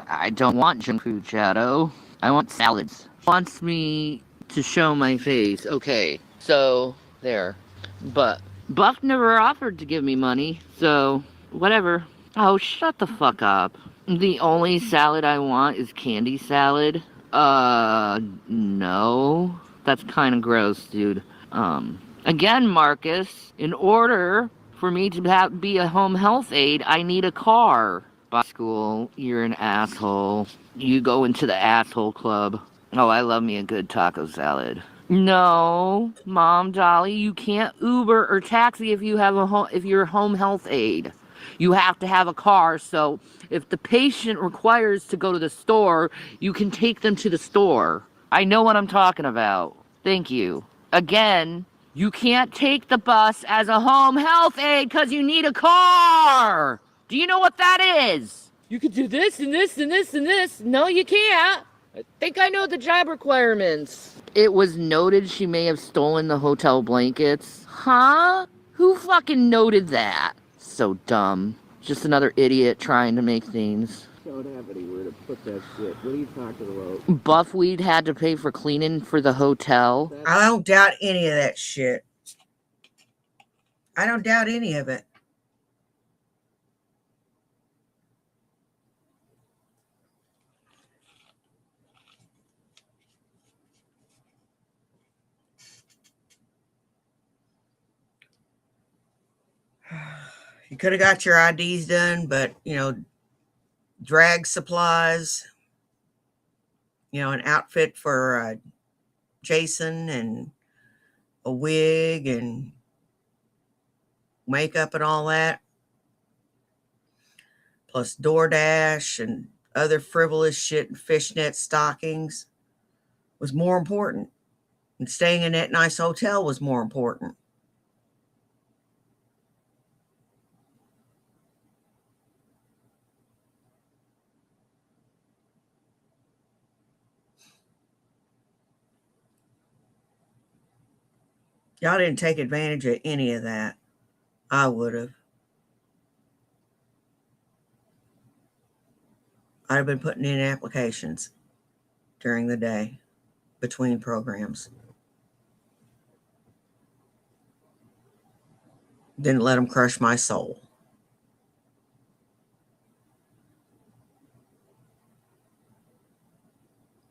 I don't want junk food, Shadow. I want salads. Wants me to show my face. Okay, so, there. But Buff never offered to give me money, so, whatever. Oh, shut the fuck up. The only salad I want is candy salad. No. That's kind of gross, dude. Again, Marcus, in order for me to be a home health aide, I need a car. By school, you're an asshole. You go into the asshole club. Oh, I love me a good taco salad. No, Mom, Dolly, you can't Uber or taxi if you have if you're a home health aide. You have to have a car, so if the patient requires to go to the store, you can take them to the store. I know what I'm talking about. Thank you. Again, you can't take the bus as a home health aide because you need a car. Do you know what that is? You could do this and this and this and this. No, you can't. I think I know the job requirements. It was noted she may have stolen the hotel blankets. Huh? Who fucking noted that? So dumb. Just another idiot trying to make things. Don't have anywhere to put that shit. What are you talking about? Buffweed had to pay for cleaning for the hotel. I don't doubt any of that shit. I don't doubt any of it. You could have got your IDs done, but, drag supplies, an outfit for Jason and a wig and makeup and all that, plus DoorDash and other frivolous shit and fishnet stockings was more important. And staying in that nice hotel was more important. Y'all didn't take advantage of any of that. I would have. I'd have been putting in applications during the day between programs. Didn't let them crush my soul.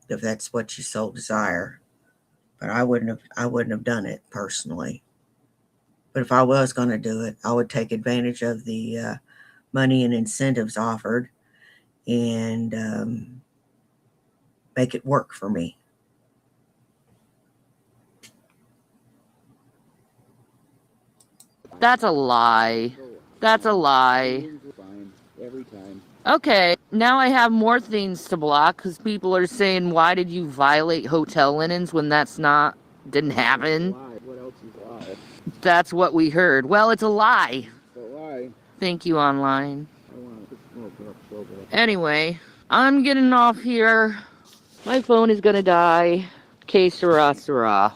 If that's what you so desire. But I wouldn't have done it personally. But if I was going to do it, I would take advantage of the money and incentives offered and make it work for me. That's a lie. That's a lie. Fine. Every time. Okay, now I have more things to block because people are saying, why did you violate hotel linens when didn't happen? What else is a lie? That's what we heard. Well, it's a lie. It's a lie. Thank you, online. I want to smoke up so bad. Anyway, I'm getting off here. My phone is gonna die. Que sera, sera.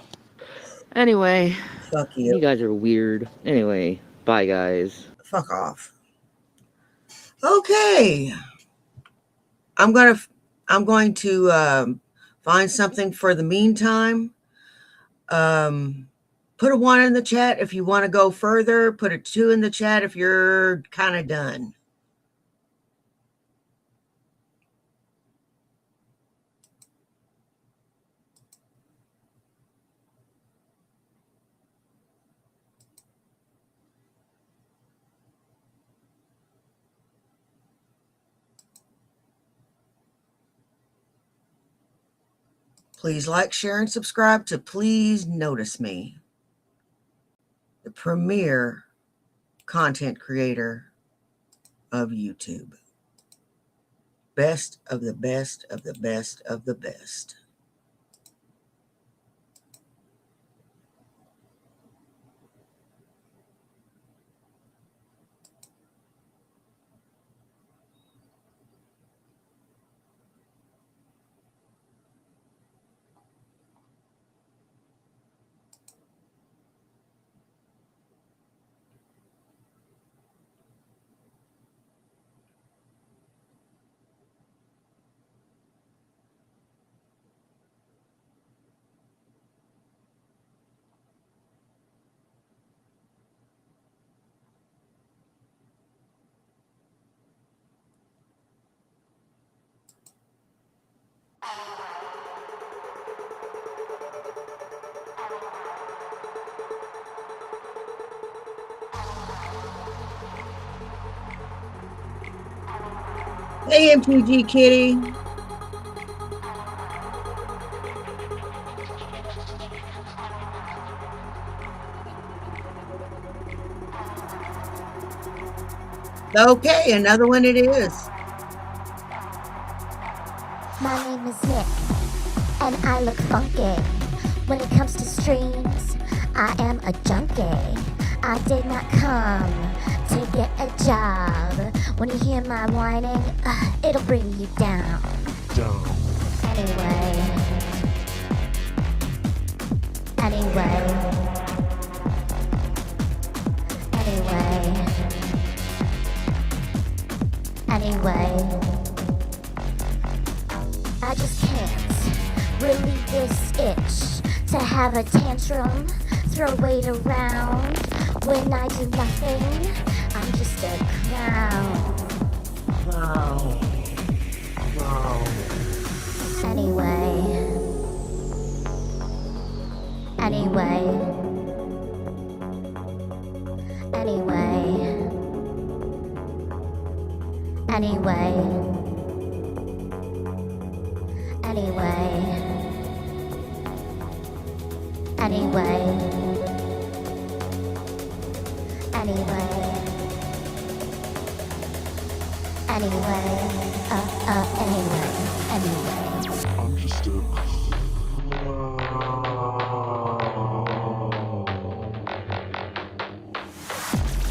Anyway, Fuck you you. guys are weird. Anyway, bye, guys. Fuck off. Okay. I'm going to find something for the meantime. Put a 1 in the chat if you want to go further. Put a 2 in the chat if you're kind of done. Please like, share, and subscribe to Please Notice Me, the premier content creator of YouTube. Best of the best of the best of the best. Hey, MTG Kitty. Okay, another one it is. My name is Nick, and I look funky. When it comes to streams, I am a junkie. I did not come to get a job. When you hear my whining, it'll bring you down. Anyway. I just can't relieve this itch to have a tantrum, throw weight around. When I do nothing, I'm just a clown. Wow. Anyway. I'm just a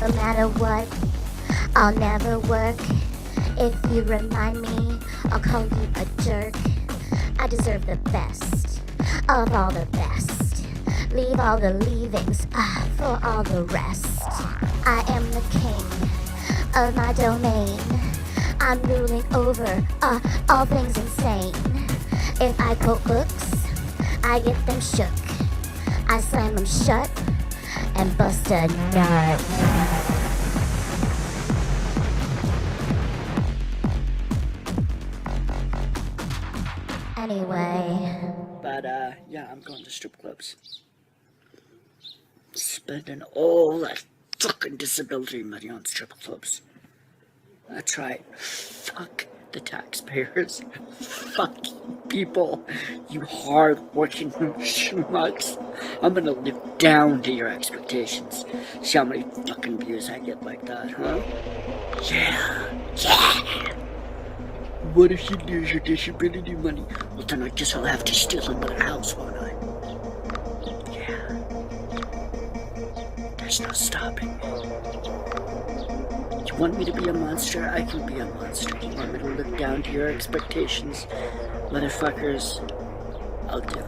No matter what, I'll never work. If you remind me, I'll call you a jerk. I deserve the best of all the best. Leave all the leavings for all the rest. I am the king of my domain. I'm ruling over all things insane. If I quote books, I get them shook. I slam them shut and bust a nut. Anyway. But yeah, I'm going to strip clubs. Spending all that fucking disability money on strip clubs. That's right. Fuck the taxpayers. Fuck you people. You hard-working schmucks. I'm gonna live down to your expectations. See how many fucking views I get like that, huh? Yeah. What if you lose your disability money? Well, then I guess I'll have to steal another house, won't I? Yeah. There's no stopping me. You Want me to be a monster? I can be a monster. You want me to live down to your expectations? Motherfuckers, I'll do it.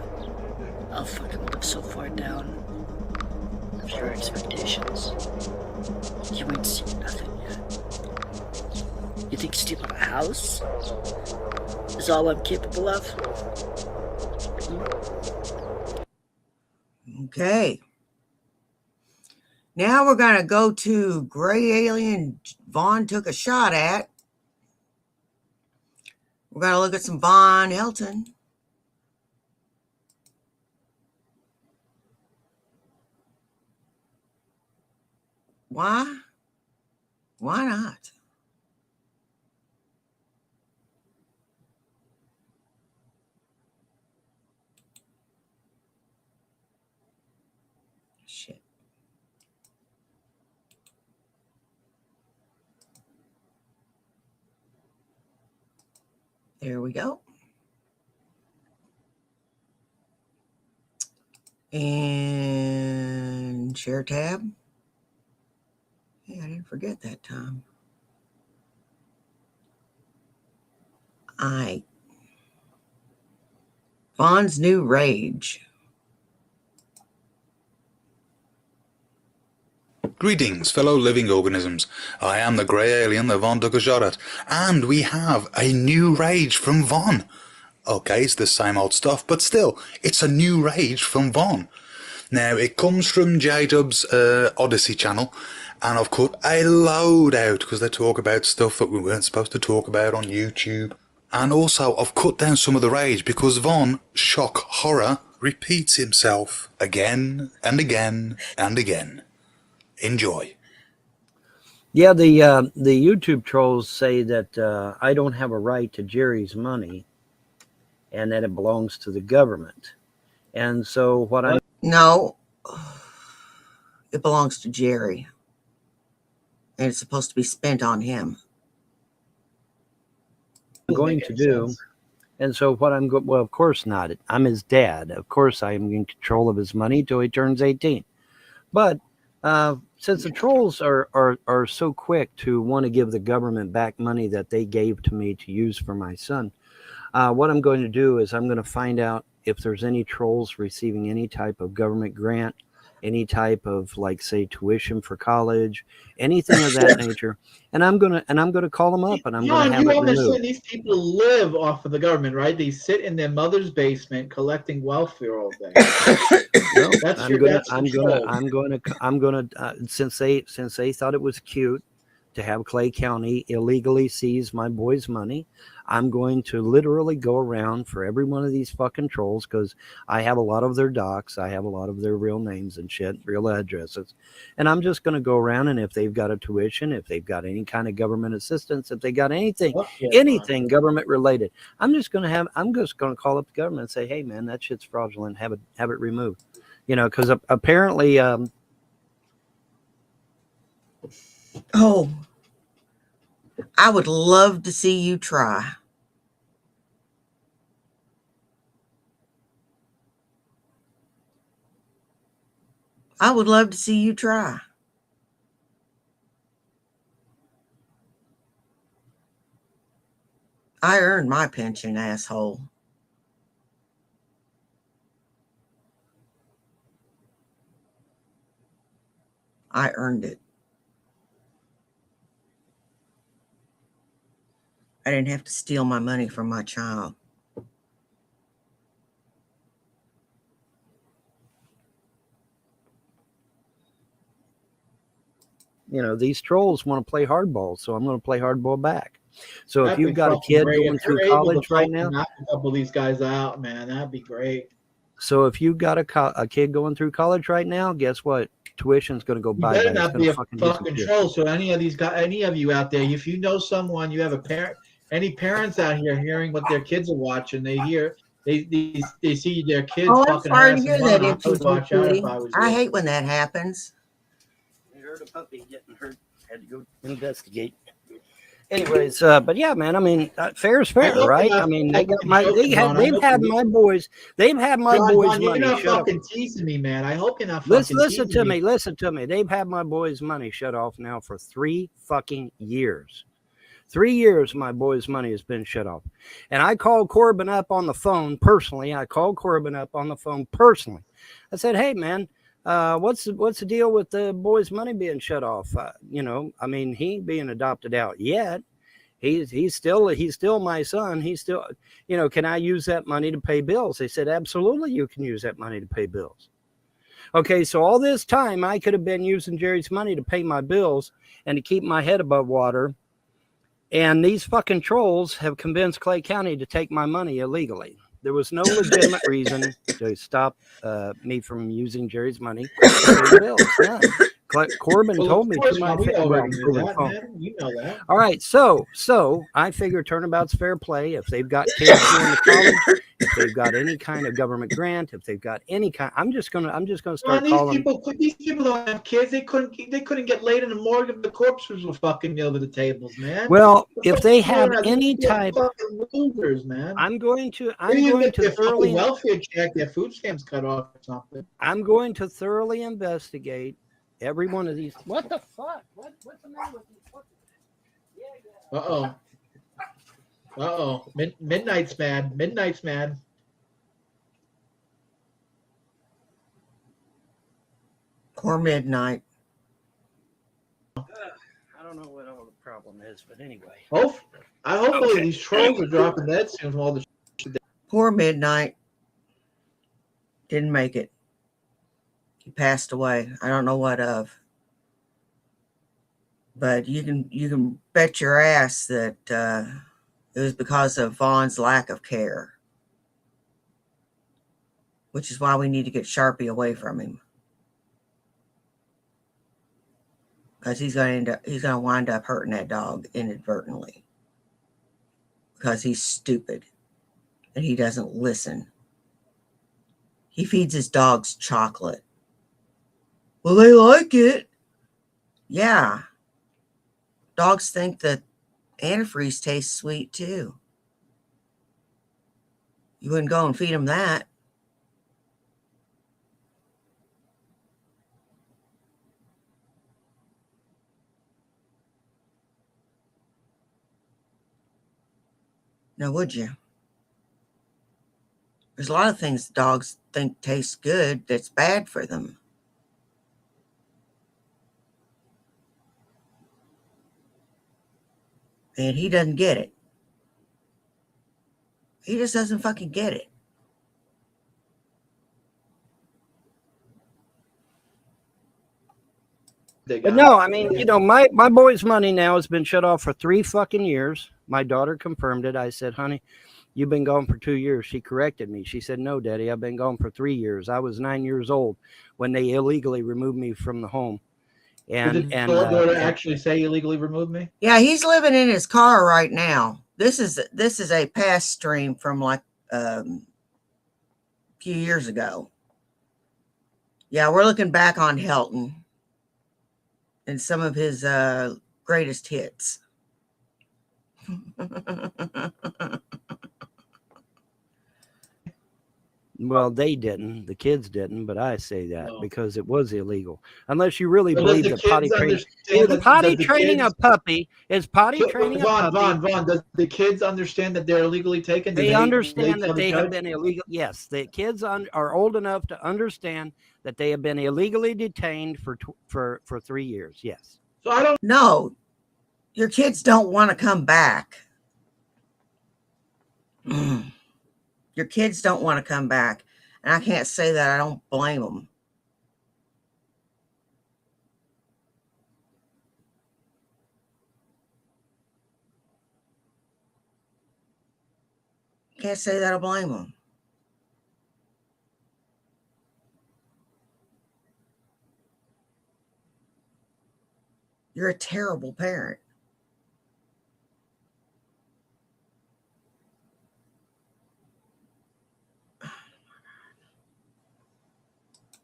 I'll fucking live so far down of your expectations. You ain't seen nothing yet. You think stealing a house is all I'm capable of? Okay. Now we're going to go to Gray Alien Vaughn took a shot at. We're going to look at some Von Helton. Why? Why not? Shit. There we go. And share tab. Hey, I didn't forget that time. Vaughn's new rage. Greetings, fellow living organisms. I am the grey alien that Von took a shot at, and we have a new rage from Von. Okay, it's the same old stuff, but still, it's a new rage from Von. Now, it comes from J-Dub's Odyssey channel, and I've cut a load out because they talk about stuff that we weren't supposed to talk about on YouTube. And also, I've cut down some of the rage because Von, shock horror, repeats himself again and again and again. Enjoy. Yeah, the YouTube trolls say that I don't have a right to Jerry's money and that it belongs to the government. And so what I'm... No, it belongs to Jerry. And it's supposed to be spent on him. going to do... Sense. And so what I'm going... Well, of course not. I'm his dad. Of course I am in control of his money till he turns 18. But... since the trolls are so quick to want to give the government back money that they gave to me to use for my son, what I'm going to do is I'm going to find out if there's any trolls receiving any type of government grant, any type of, like, say, tuition for college, anything of that nature, and I'm gonna call them up and I'm going to have it removed. You understand these people live off of the government, right? They sit in their mother's basement collecting welfare all day. No, I'm gonna since they thought it was cute to have Clay County illegally seize my boy's money, I'm going to literally go around for every one of these fucking trolls, because I have a lot of their docs, I have a lot of their real names and shit, real addresses, and I'm just going to go around, and if they've got a tuition, if they've got any kind of government assistance, if they got anything government related, I'm just going to call up the government and say, hey man, that shit's fraudulent, have it removed, because apparently oh, I would love to see you try. I would love to see you try. I earned my pension, asshole. I earned it. I didn't have to steal my money from my child. These trolls want to play hardball, so I'm going to play hardball back. So if you've got a kid going through college right now, knock a couple of these guys out, man, that'd be great. So if you've got a kid going through college right now, guess what? Tuition's going to go by. You better not be a fucking troll. So any of these guys, any of you out there, if you know someone, you have a parent, any parents out here hearing what their kids are watching, they see their kids. Oh, I'm sorry to hear that. I hate when that happens. I heard a puppy getting hurt. Had to go investigate. anyways, but yeah, man. I mean, fair is I fair, hope right? you're I not mean, they got fucking my joking, Vaughn. I they've hope had you, my boys. They've had my Vaughn, boys' Vaughn, you're money not shut off. fucking teasing me, man. I hope you're not Listen, fucking listen teasing to me. me. Listen to me. They've had my boys' money shut off now for 3 fucking years. 3 years my boy's money has been shut off. And I called Corbin up on the phone personally. I said, hey, man, what's the deal with the boy's money being shut off? You know, I mean, he ain't being adopted out yet. He's still my son. He's still, you know, can I use that money to pay bills? They said, absolutely, you can use that money to pay bills. Okay, so all this time I could have been using Jerry's money to pay my bills and to keep my head above water. And these fucking trolls have convinced Clay County to take my money illegally. There was no legitimate reason to stop me from using Jerry's money to pay bills. None. Corbin Well, told of me course, to my we face. already Well, knew over the that, phone. man. You know that. All right, so I figure turnabout's fair play. If they've got kids going to college, if they've got any kind of government grant, if they've got any kind, I'm just gonna start Man, calling. these people don't have kids. They couldn't get laid in the morgue if the corpses were fucking over the tables, man. Well, if they have any These type, fucking losers, man. I'm going to Get their fucking thoroughly welfare check, their food stamps cut off or something. I'm going to thoroughly investigate every one of these. What the fuck? What's the matter with these? Midnight's mad. Midnight's mad. Poor Midnight. I don't know what all the problem is, but anyway. Hopefully these trolls are dropping dead soon from all the shit. Poor Midnight. Didn't make it. He passed away. I don't know what of. But you can bet your ass that it was because of Vaughn's lack of care. Which is why we need to get Sharpie away from him. Because he's gonna wind up hurting that dog inadvertently. Because he's stupid. And he doesn't listen. He feeds his dogs chocolate. Well, they like it. Yeah. Dogs think that antifreeze tastes sweet too. You wouldn't go and feed them that. Now, would you? There's a lot of things dogs think taste good that's bad for them. And he doesn't get it. He just doesn't fucking get it. But no, I mean, you know, my boy's money now has been shut off for 3 fucking years. My daughter confirmed it. I said, honey, you've been gone for 2 years. She corrected me. She said, no, Daddy, I've been gone for 3 years. I was 9 years old when they illegally removed me from the home. Did the daughter actually say illegally removed me? Yeah, he's living in his car right now. This is a past stream from like a few years ago. Yeah, we're looking back on Helton and some of his greatest hits. Well, they didn't. The kids didn't, but I say that because it was illegal. Unless you really believe that potty training is potty training a puppy. Is potty training a puppy? Vaughn, does the kids understand that they're illegally taken? They understand that they have been illegal. Yes, the kids are old enough to understand that they have been illegally detained for 3 years. Yes. So I don't know. Your kids don't want to come back. Your kids don't want to come back. And I can't say that I don't blame them. Can't say that I blame them. You're a terrible parent.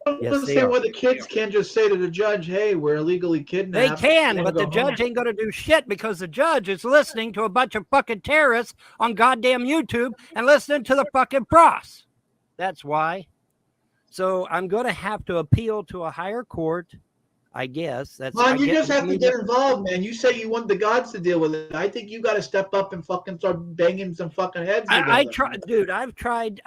Yes, they understand are. why the kids can't just say to the judge, "Hey, we're illegally They kidnapped. can, We but wanna the go home." judge ain't going to do shit because the judge is listening to a bunch of fucking terrorists on goddamn YouTube and listening to the fucking pros. That's why. So I'm going to have to appeal to a higher court. I guess that's. Man, I you get. just have to get involved, man. You say you want the gods to deal with it. I think you got to step up and fucking start banging some fucking heads together. I tried, dude. I've tried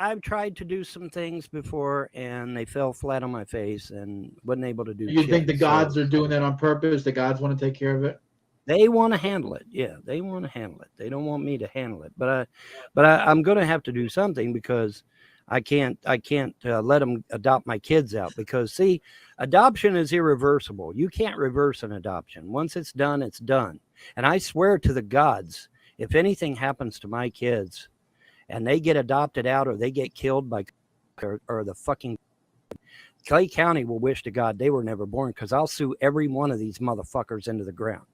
to do some things before, and they fell flat on my face, and wasn't able to do. You shit. think the gods are doing that on purpose? The gods want to take care of it. They want to handle it. Yeah, they want to handle it. They don't want me to handle it. But I'm going to have to do something because I can't let them adopt my kids out because see, adoption is irreversible. You can't reverse an adoption. Once it's done, it's done. And I swear to the gods, if anything happens to my kids and they get adopted out or they get killed by or the fucking Clay County will wish to God they were never born because I'll sue every one of these motherfuckers into the ground.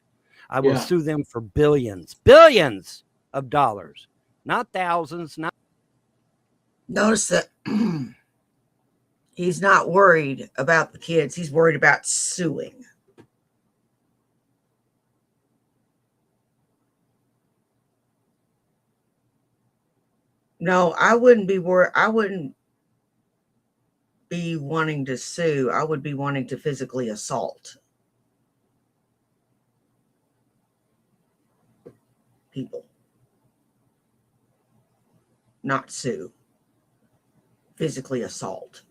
I will sue them for billions of dollars, not thousands. Not. Notice that he's not worried about the kids. He's worried about suing. No, I wouldn't be worried. I wouldn't be wanting to sue. I would be wanting to physically assault people, not sue. Physically assault.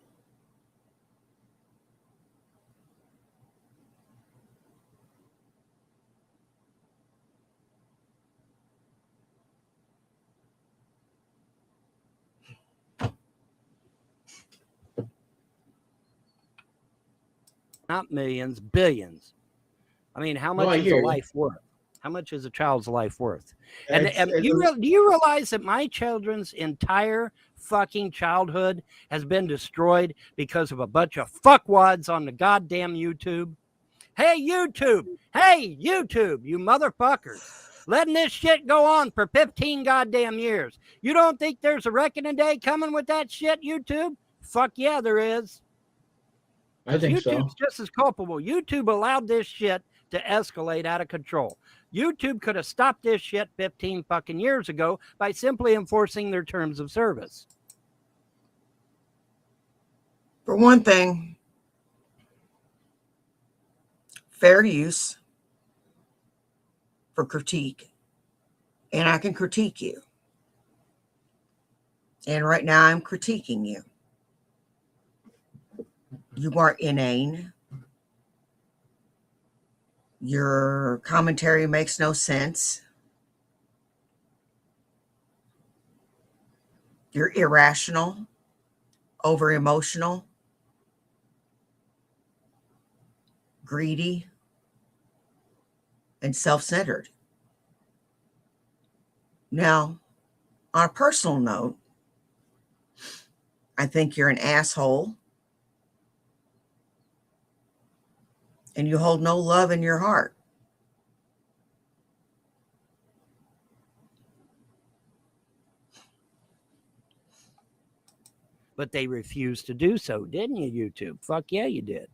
Not millions, billions. I mean, how much is a life worth? How much is a child's life worth? And do you realize that my children's entire fucking childhood has been destroyed because of a bunch of fuckwads on the goddamn YouTube? Hey, YouTube, you motherfuckers. Letting this shit go on for 15 goddamn years. You don't think there's a reckoning day coming with that shit, YouTube? Fuck yeah, there is. I think YouTube's just as culpable. YouTube allowed this shit to escalate out of control. YouTube could have stopped this shit 15 fucking years ago by simply enforcing their terms of service. For one thing, fair use for critique. And I can critique you. And right now I'm critiquing you. You are inane. Your commentary makes no sense. You're irrational, over emotional, greedy, and self-centered. Now, on a personal note, I think you're an asshole and you hold no love in your heart. But they refused to do so, didn't you, YouTube? Fuck yeah, you did.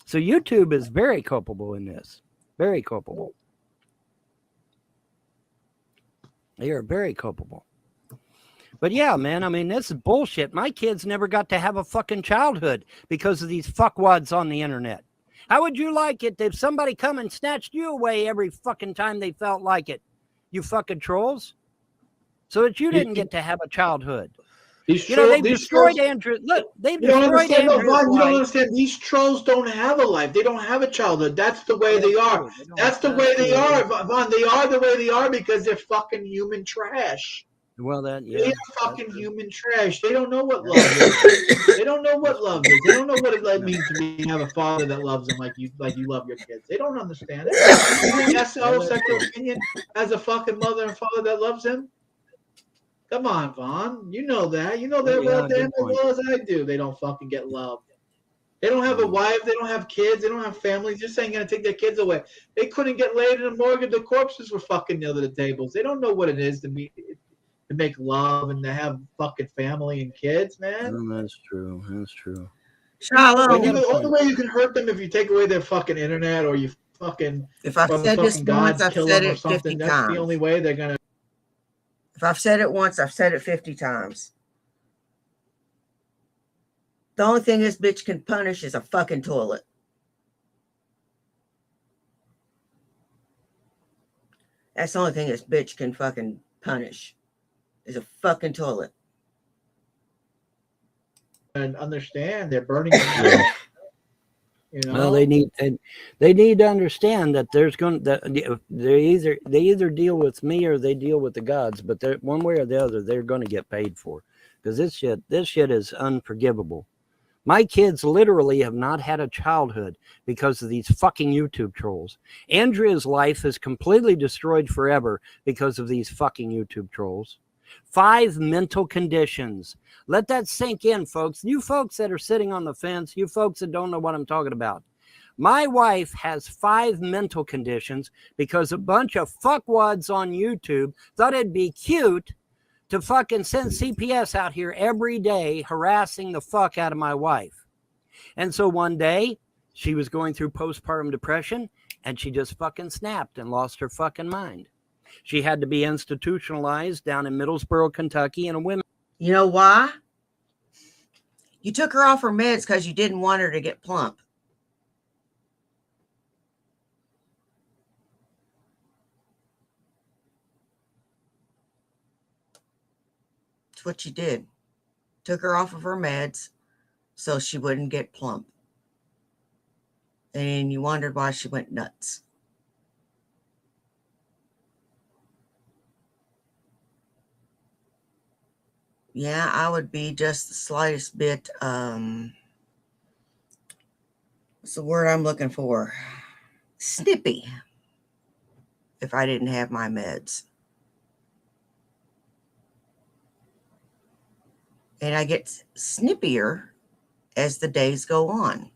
So YouTube is very culpable in this. Very culpable. They are very culpable. But yeah, man, I mean, this is bullshit. My kids never got to have a fucking childhood because of these fuckwads on the internet. How would you like it if somebody come and snatched you away every fucking time they felt like it? You fucking trolls. So that you didn't get to have a childhood. They've destroyed Andrew. Look, they've destroyed Andrew's life. You don't understand. These trolls don't have a life. They don't have a childhood. That's the way they are. That's the way they are, Vaughn. They are the way they are because they're fucking human trash. Well, they are fucking human trash. They don't know what love is. They don't know what love is. They don't know what it means to have a father that loves them like you love your kids. They don't understand it. You think heterosexual opinion has a fucking mother and father that loves him? Come on, Vaughn. You know that. You know that well damn as well as I do. They don't fucking get love. They don't have a wife. They don't have kids. They don't have families. Just ain't going to take their kids away. They couldn't get laid in a morgue. The corpses were fucking near the tables. They don't know what it is to make love and to have fucking family and kids, man. That's true. That's true. Shalom. The only way you can hurt them if you take away their fucking internet or you fucking If I've or the said this fucking gods once, I've kill said them or it 50 something. That's the only times. way they're gonna. If I've said it once, I've said it 50 times. The only thing this bitch can punish is a fucking toilet. That's the only thing this bitch can fucking punish is a fucking toilet. And understand they're burning them out. You know? Well, they need to understand that there's going that they either deal with me or they deal with the gods, but one way or the other they're going to get paid for, because this shit is unforgivable. My kids literally have not had a childhood because of these fucking YouTube trolls. Andrea's life is completely destroyed forever because of these fucking YouTube trolls. 5 mental conditions. Let that sink in, folks. You folks that are sitting on the fence, you folks that don't know what I'm talking about. My wife has 5 mental conditions because a bunch of fuckwads on YouTube thought it'd be cute to fucking send CPS out here every day harassing the fuck out of my wife. And so one day she was going through postpartum depression and she just fucking snapped and lost her fucking mind. She had to be institutionalized down in Middlesboro, Kentucky in a women. You know why? You took her off her meds because you didn't want her to get plump. That's what you did. Took her off of her meds so she wouldn't get plump. And you wondered why she went nuts. Yeah, I would be just the slightest bit, what's the word I'm looking for? Snippy. If I didn't have my meds. And I get snippier as the days go on.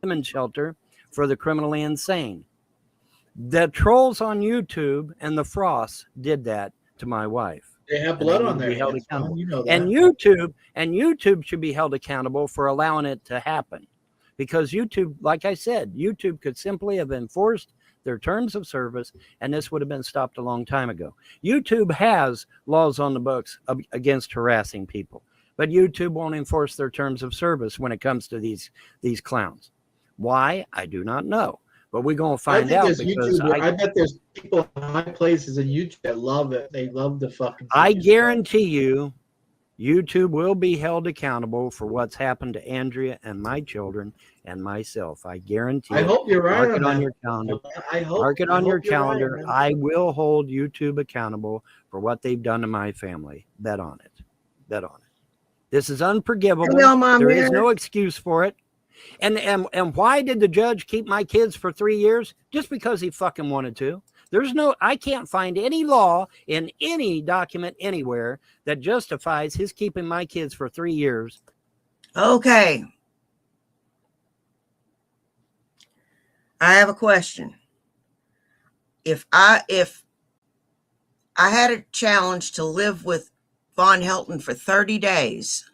Women's shelter for the criminally insane. The trolls on YouTube and the Frosts did that to my wife. They have blood on their held hands, accountable. you know that. And YouTube should be held accountable for allowing it to happen. Because YouTube, like I said, YouTube could simply have enforced their terms of service, and this would have been stopped a long time ago. YouTube has laws on the books against harassing people, but YouTube won't enforce their terms of service when it comes to these clowns. Why? I do not know. But we're going to find out, because I bet there's people in high places in YouTube that love it. They love the fucking. I guarantee you, YouTube will be held accountable for what's happened to Andrea and my children and myself. I guarantee. I hope you're right. Mark it on your calendar. Mark it on your calendar. I will hold YouTube accountable for what they've done to my family. Bet on it. Bet on it. This is unforgivable. There is no excuse for it. And why did the judge keep my kids for 3 years? Just because he fucking wanted to. I can't find any law in any document anywhere that justifies his keeping my kids for 3 years. Okay. I have a question. If I had a challenge to live with Von Helton for 30 days,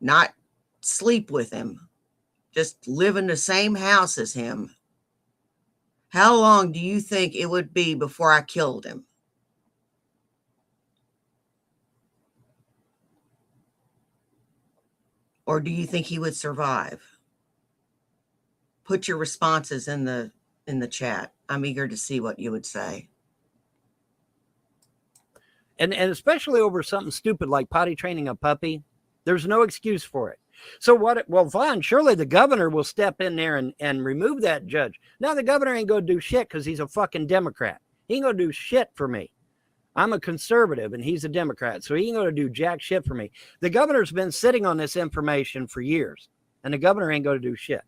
not sleep with him, just live in the same house as him, how long do you think it would be before I killed him? Or do you think he would survive? Put your responses in the chat. I'm eager to see what you would say. And especially over something stupid like potty training a puppy, there's no excuse for it. So Vaughn, surely the governor will step in there and remove that judge. Now the governor ain't going to do shit because he's a fucking Democrat. He ain't going to do shit for me. I'm a conservative and he's a Democrat, so he ain't going to do jack shit for me. The governor's been sitting on this information for years, and the governor ain't going to do shit.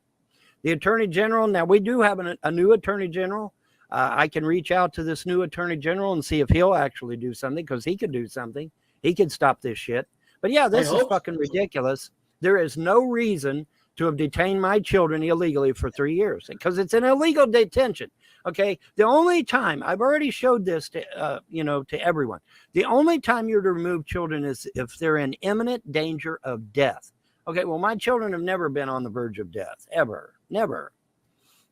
The attorney general, now we do have a new attorney general. I can reach out to this new attorney general and see if he'll actually do something, because he could do something. He could stop this shit. But yeah, this is fucking ridiculous. There is no reason to have detained my children illegally for 3 years because it's an illegal detention. Okay. The only time I've already showed this to, to everyone, the only time you're to remove children is if they're in imminent danger of death. Okay. Well, my children have never been on the verge of death, ever, never.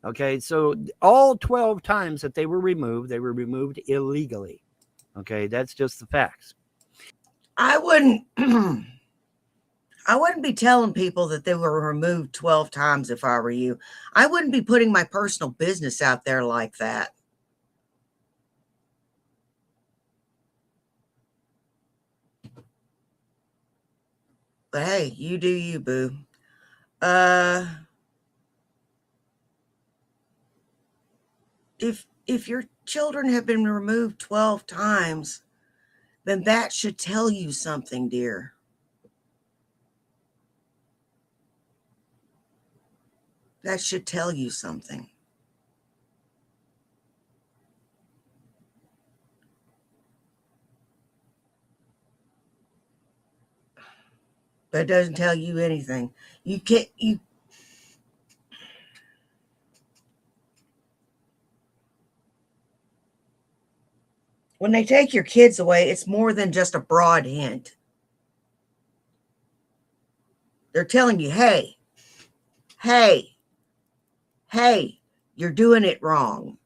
Okay. So all 12 times that they were removed illegally. Okay. That's just the facts. I wouldn't I wouldn't be telling people that they were removed 12 times if I were you. I wouldn't be putting my personal business out there like that. But hey, you do you, boo. If your children have been removed 12 times, then that should tell you something, dear. That should tell you something. But it doesn't tell you anything. You can't, when they take your kids away, it's more than just a broad hint. They're telling you, hey, you're doing it wrong.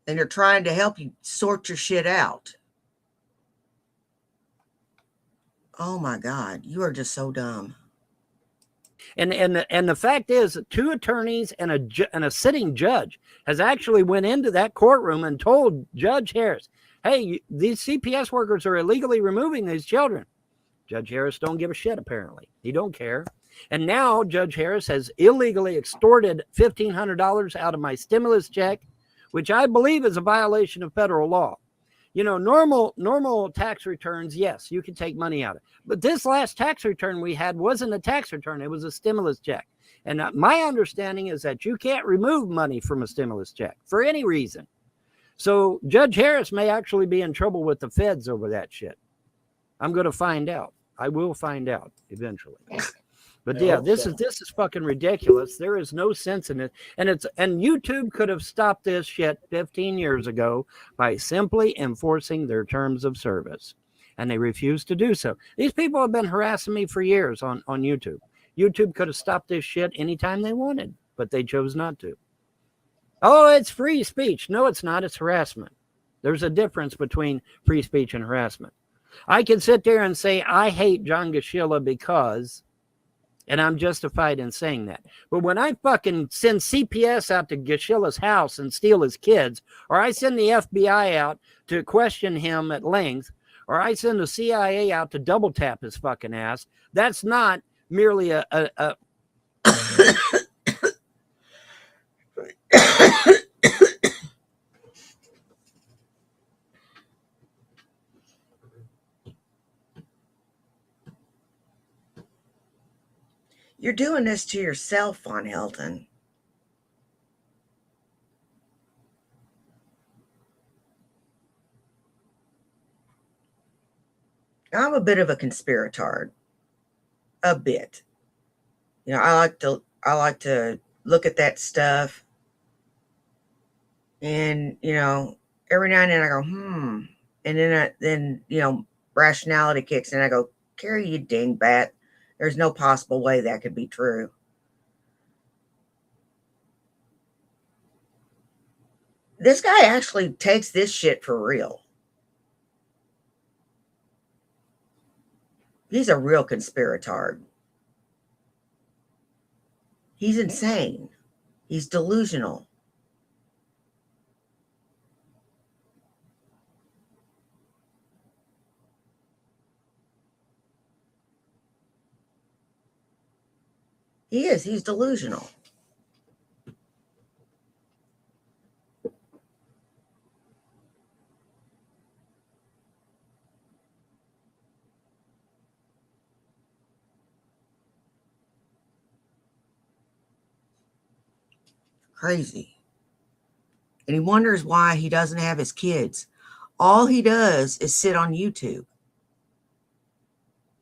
And they're trying to help you sort your shit out. Oh my God, you are just so dumb. And the fact is, 2 attorneys and a sitting judge has actually went into that courtroom and told Judge Harris, hey, these CPS workers are illegally removing these children. Judge Harris don't give a shit, apparently. He don't care. And now Judge Harris has illegally extorted $1,500 out of my stimulus check, which I believe is a violation of federal law. Normal tax returns, yes, you can take money out of it. But this last tax return we had wasn't a tax return. It was a stimulus check. And my understanding is that you can't remove money from a stimulus check for any reason. So Judge Harris may actually be in trouble with the feds over that shit. I'm going to find out. I will find out eventually. But yeah, this is fucking ridiculous. There is no sense in it. And YouTube could have stopped this shit 15 years ago by simply enforcing their terms of service. And they refuse to do so. These people have been harassing me for years on YouTube. YouTube could have stopped this shit anytime they wanted, but they chose not to. Oh, it's free speech. No, it's not. It's harassment. There's a difference between free speech and harassment. I can sit there and say, I hate John Gashilla because... and I'm justified in saying that. But when I fucking send CPS out to Gashilla's house and steal his kids, or I send the FBI out to question him at length, or I send the CIA out to double tap his fucking ass, that's not merely a You're doing this to yourself, Von Hilton. I'm a bit of a conspiratard. A bit. I like to look at that stuff. And, every now and then I go, And then rationality kicks in. I go, Carrie, you dingbat. There's no possible way that could be true. This guy actually takes this shit for real. He's a real conspiratard. He's insane. He's delusional. He is. He's delusional. Crazy. And he wonders why he doesn't have his kids. All he does is sit on YouTube.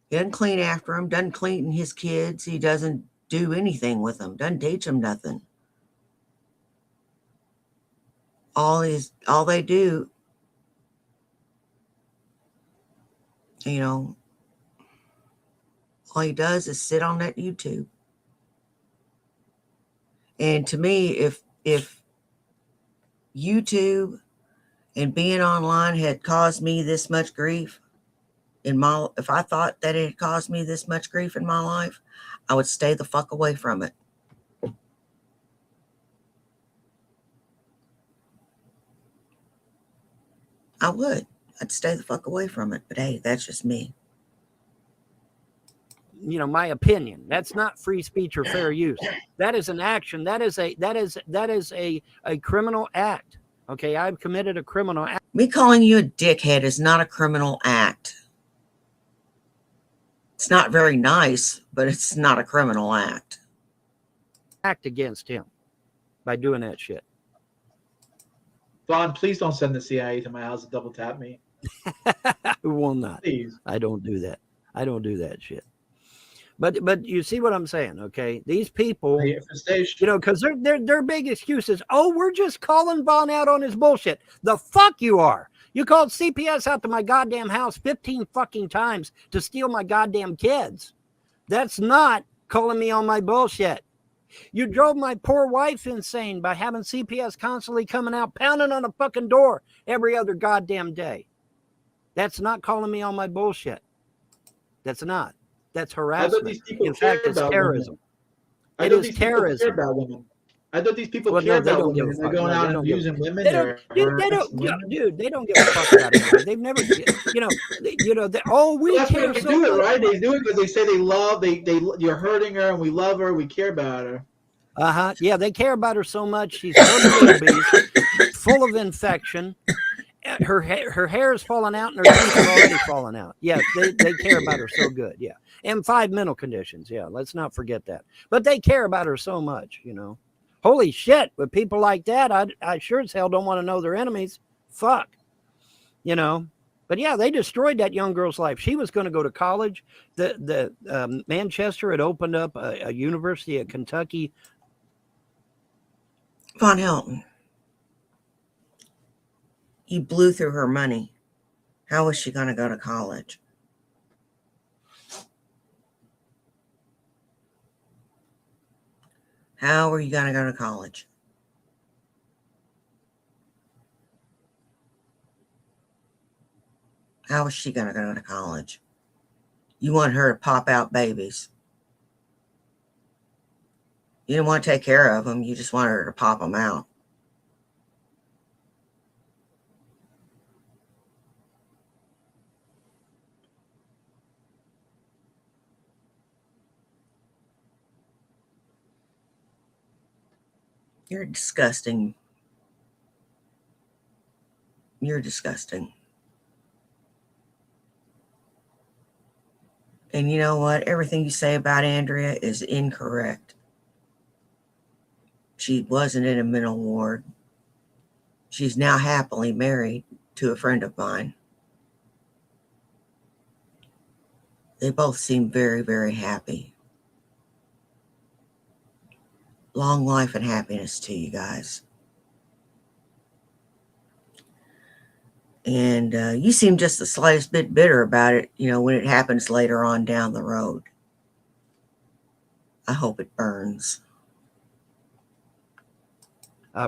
He doesn't clean after them, doesn't clean his kids. He doesn't do anything with them, doesn't teach them nothing. All they do, you know, all he does is sit on that YouTube. And to me, if YouTube and being online had caused me this much grief if I thought that it had caused me this much grief in my life, I would stay the fuck away from it. I would. I'd stay the fuck away from it. But hey, that's just me. You know, my opinion. That's not free speech or fair use. That is an action. That is a criminal act. Okay, I've committed a criminal act. Me calling you a dickhead is not a criminal act. It's not very nice, but it's not a criminal act. Act against him by doing that shit. Vaughn, please don't send the CIA to my house to double tap me. I will not. Please. I don't do that. I don't do that shit. But you see what I'm saying, okay? These people, you know, because their big excuses. Oh, we're just calling Vaughn out on his bullshit. The fuck you are. You called CPS out to my goddamn house 15 fucking times to steal my goddamn kids. That's not calling me on my bullshit. You drove my poor wife insane by having CPS constantly coming out, pounding on a fucking door every other goddamn day. That's not calling me on my bullshit. That's not. That's harassment. In fact, it's terrorism. It is terrorism. I thought these people care about women. They're going out and abusing women. They don't give a fuck about it. They've never, we that's care why they so do it, much. right? They do it because they say they love. You're hurting her, and we love her. We care about her. Yeah, they care about her so much. She's obese, full of infection. Her hair is falling out, and her teeth are already falling out. Yeah, they care about her so good. Yeah, and 5 mental conditions. Yeah, let's not forget that. But they care about her so much, you know. Holy shit, with people like that, I sure as hell don't want to know their enemies. Fuck. You know. But yeah, they destroyed that young girl's life. She was going to go to college. The Manchester had opened up a university at Kentucky. Von Helton, you blew through her money. How was she going to go to college? How are you going to go to college? How is she going to go to college? You want her to pop out babies. You didn't want to take care of them. You just wanted her to pop them out. You're disgusting. You're disgusting. And you know what? Everything you say about Andrea is incorrect. She wasn't in a mental ward. She's now happily married to a friend of mine. They both seem very, very happy. Long life and happiness to you guys. And you seem just the slightest bit bitter about it, you know, when it happens later on down the road. I hope it burns.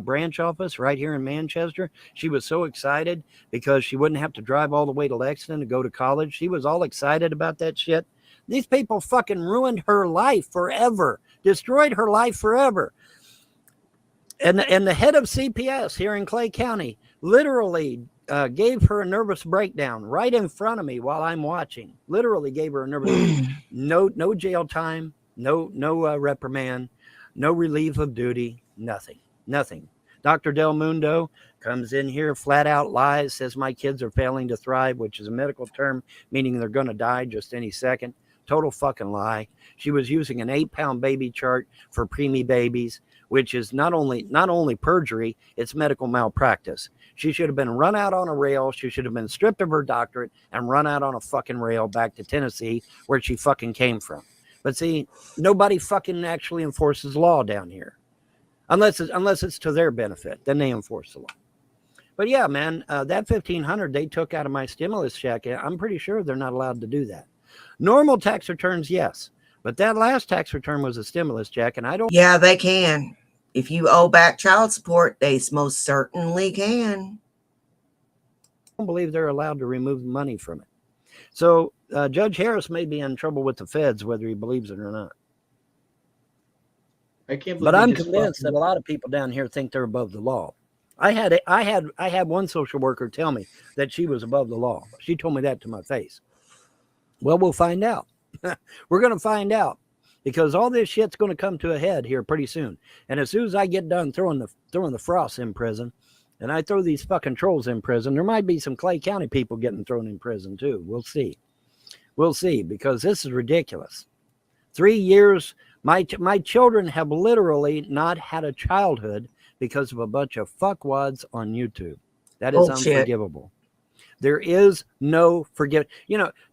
Branch office right here in Manchester. She was so excited because she wouldn't have to drive all the way to Lexington to go to college. She was all excited about that shit. These people fucking ruined her life forever, destroyed her life forever. And the head of CPS here in Clay County literally gave her a nervous breakdown right in front of me while I'm watching. Literally gave her a nervous no jail time, no reprimand, no relief of duty, nothing. Dr. Del Mundo comes in here, flat out lies, says my kids are failing to thrive, which is a medical term meaning they're going to die just any second. Total fucking lie. She was using an 8-pound baby chart for preemie babies, which is not only perjury, it's medical malpractice. She should have been run out on a rail. She should have been stripped of her doctorate and run out on a fucking rail back to Tennessee, where she fucking came from. But see, nobody fucking actually enforces law down here, unless it's to their benefit. Then they enforce the law. But yeah, man, that $1,500 they took out of my stimulus check, I'm pretty sure they're not allowed to do that. Normal tax returns, yes, but that last tax return was a stimulus check, and I don't. Yeah, they can. If you owe back child support, they most certainly can. don't believe they're allowed to remove money from it. So Judge Harris may be in trouble with the feds, whether he believes it or not. I can't believe. But I'm convinced that a lot of people down here think they're above the law. I had one social worker tell me that she was above the law. She told me that to my face. Well, we'll find out. We're going to find out, because all this shit's going to come to a head here pretty soon. And as soon as I get done throwing the frosts in prison, and I throw these fucking trolls in prison, there might be some Clay County people getting thrown in prison too. We'll see. We'll see, because this is ridiculous. 3 years, my children have literally not had a childhood because of a bunch of fuckwads on YouTube. That is unforgivable. There is no forgiveness.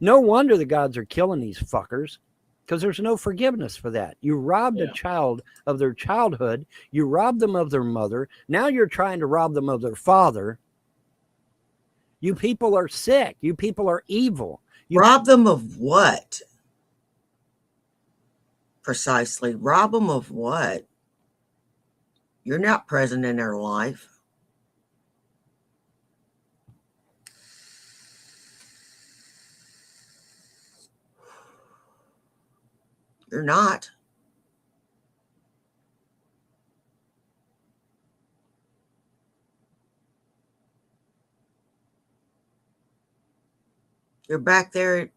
No wonder the gods are killing these fuckers, because there's no forgiveness for that. You robbed a child of their childhood. You robbed them of their mother. Now you're trying to rob them of their father. You people are sick. You people are evil. Rob them of what? Precisely. Rob them of what? You're not present in their life. You're not. You're back there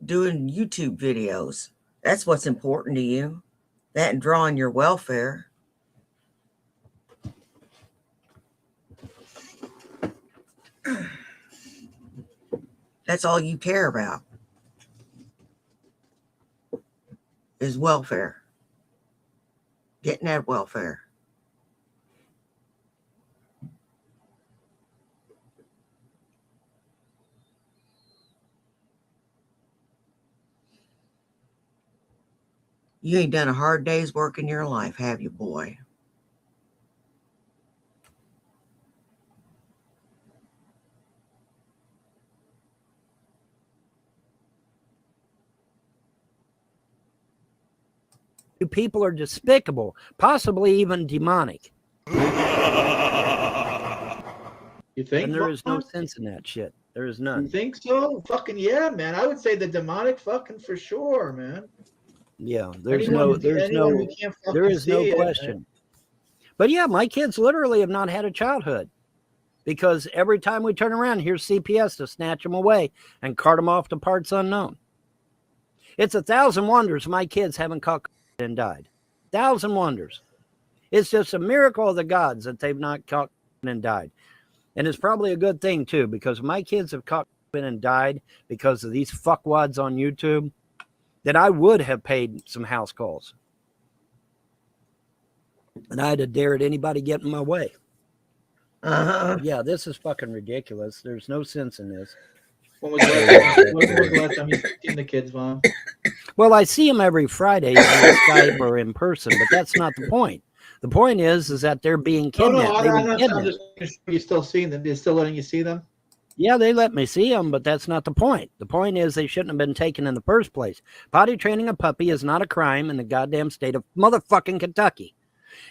doing YouTube videos. That's what's important to you. That and drawing your welfare. That's all you care about, is welfare. Getting that welfare. You ain't done a hard day's work in your life, have you, boy? You people are despicable, possibly even demonic. You think? And there is no sense in that shit. There is none. You think so? Fucking yeah, man. I would say the demonic fucking for sure, man. Yeah, there is no question. But yeah, my kids literally have not had a childhood, because every time we turn around, here's CPS to snatch them away and cart them off to parts unknown. It's 1,000 wonders my kids haven't caught and died. 1,000 wonders. It's just a miracle of the gods that they've not caught and died. And it's probably a good thing too, because my kids have caught and died because of these fuckwads on YouTube, that I would have paid some house calls. And I'd have dared anybody get in my way. Yeah, this is fucking ridiculous. There's no sense in this. When was the last time you seen the kids, Mom? Well, I see them every Friday on Skype or in person, but that's not the point. The point is that they're being kidnapped. I'm you still seeing them? They're still letting you see them? Yeah, they let me see them, but that's not the point. The point is they shouldn't have been taken in the first place. Potty training a puppy is not a crime in the goddamn state of motherfucking Kentucky.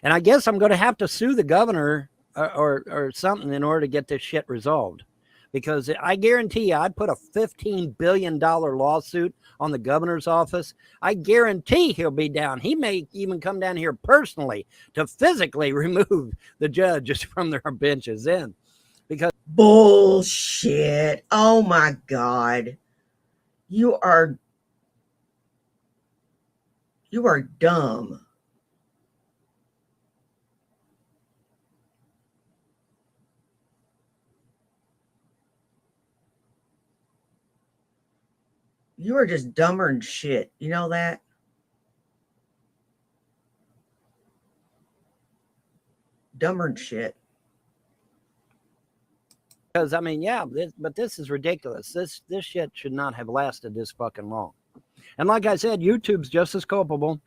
And I guess I'm going to have to sue the governor or something in order to get this shit resolved. Because I guarantee you, I'd put a $15 billion lawsuit on the governor's office. I guarantee he'll be down. He may even come down here personally to physically remove the judges from their benches then. Because bullshit. Oh my God. You are dumb. You are just dumber than shit. You know that? dumber than shit. Because I mean, yeah, but this is ridiculous. This shit should not have lasted this fucking long. And like I said, YouTube's just as culpable.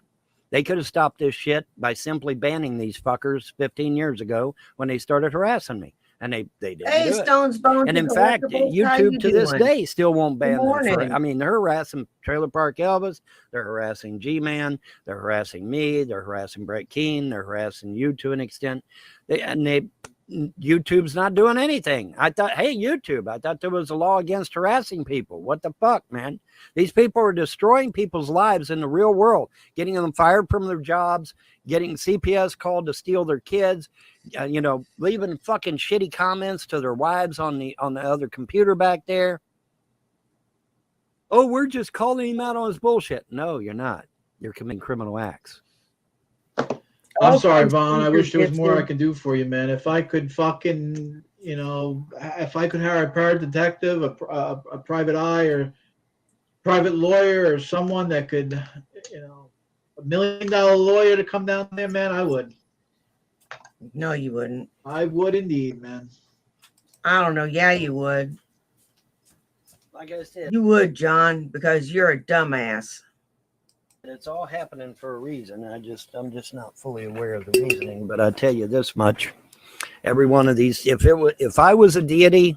They could have stopped this shit by simply banning these fuckers 15 years ago when they started harassing me. And they didn't Hey, do it. Stones, Bones, And and in fact, Collectibles, how YouTube you to this doing? day still won't Good ban them for it. morning. I mean, they're harassing Trailer Park Elvis, they're harassing G-Man, they're harassing me, they're harassing Brett Keane, they're harassing you to an extent. YouTube's not doing anything. I thought, hey, YouTube, I thought there was a law against harassing people. What the fuck, man? These people are destroying people's lives in the real world, getting them fired from their jobs, getting CPS called to steal their kids, leaving fucking shitty comments to their wives on the other computer back there. Oh, we're just calling him out on his bullshit. No, you're not. You're committing criminal acts. I'm sorry, Vaughn. I wish there was more I could do for you, man. If I could fucking, if I could hire a private detective, a private eye, or private lawyer, or someone that could, $1 million lawyer to come down there, man, I would. No, you wouldn't. I would indeed, man. I don't know. Yeah, you would. Like I said, you would, John, because you're a dumbass. It's all happening for a reason. I'm just not fully aware of the reasoning. But I tell you this much: every one of these, if I was a deity,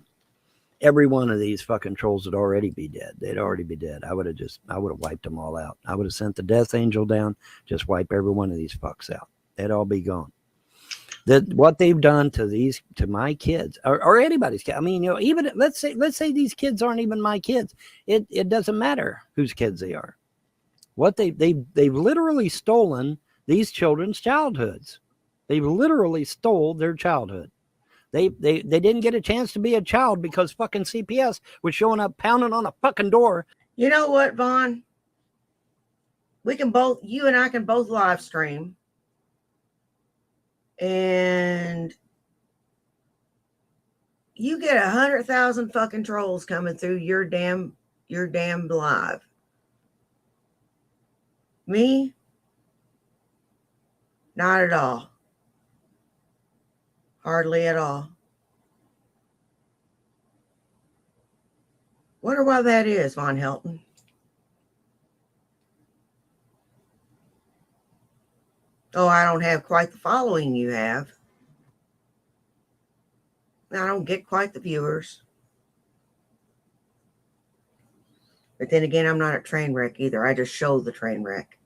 every one of these fucking trolls would already be dead. They'd already be dead. I would have wiped them all out. I would have sent the death angel down, just wipe every one of these fucks out. They'd all be gone. What they've done to my kids or anybody's kids. I mean, even let's say these kids aren't even my kids. It doesn't matter whose kids they are. What they've literally stolen these children's childhoods. They've literally stole their childhood. They didn't get a chance to be a child because fucking CPS was showing up pounding on a fucking door. You know what, Vaughn? You and I can both live stream. And you get 100,000 fucking trolls coming through your damn live. Me? Not at all. Hardly at all. Wonder why that is, Von Helton. Oh, I don't have quite the following you have. I don't get quite the viewers. But then again, I'm not a train wreck either. I just show the train wreck.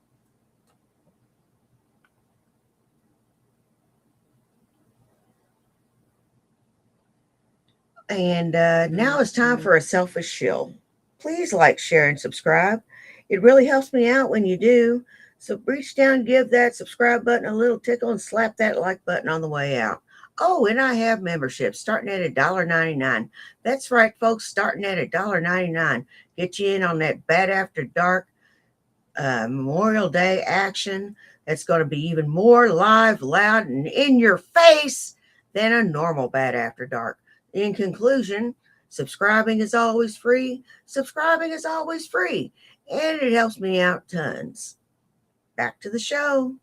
And now it's time for a selfish shill. Please like, share, and subscribe. It really helps me out when you do. So reach down, give that subscribe button a little tickle, and slap that like button on the way out. Oh, and I have memberships starting at $1.99. That's right, folks, starting at $1.99. Get you in on that Bad After Dark Memorial Day action. That's going to be even more live, loud, and in your face than a normal Bad After Dark. In conclusion, subscribing is always free. Subscribing is always free. And it helps me out tons. Back to the show.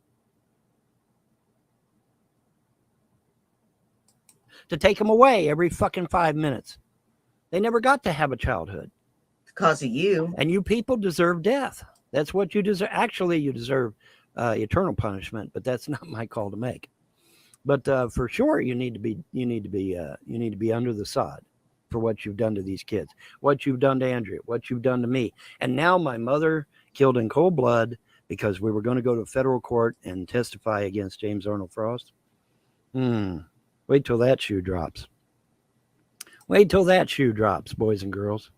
To take them away every fucking 5 minutes. They never got to have a childhood. Because of you. And you people deserve death. That's what you deserve. Actually, you deserve eternal punishment, but that's not my call to make. But for sure, you need to be under the sod for what you've done to these kids, what you've done to Andrea, what you've done to me. And now my mother killed in cold blood because we were going to go to federal court and testify against James Arnold Frost. Wait till that shoe drops. Wait till that shoe drops, boys and girls.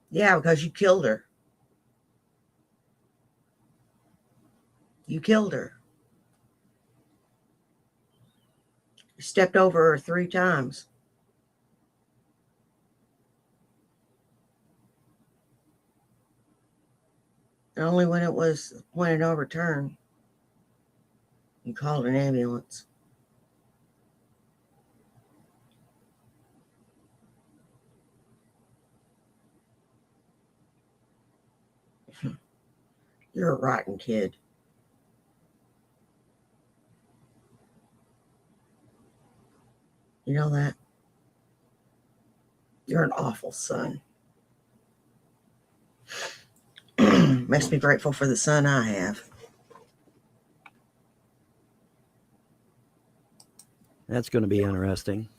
Yeah, because you killed her. You killed her. You stepped over her 3 times. And only when it was point of no return, you called an ambulance. You're a rotten kid. You know that? You're an awful son. Makes me grateful for the son I have. That's going to be interesting.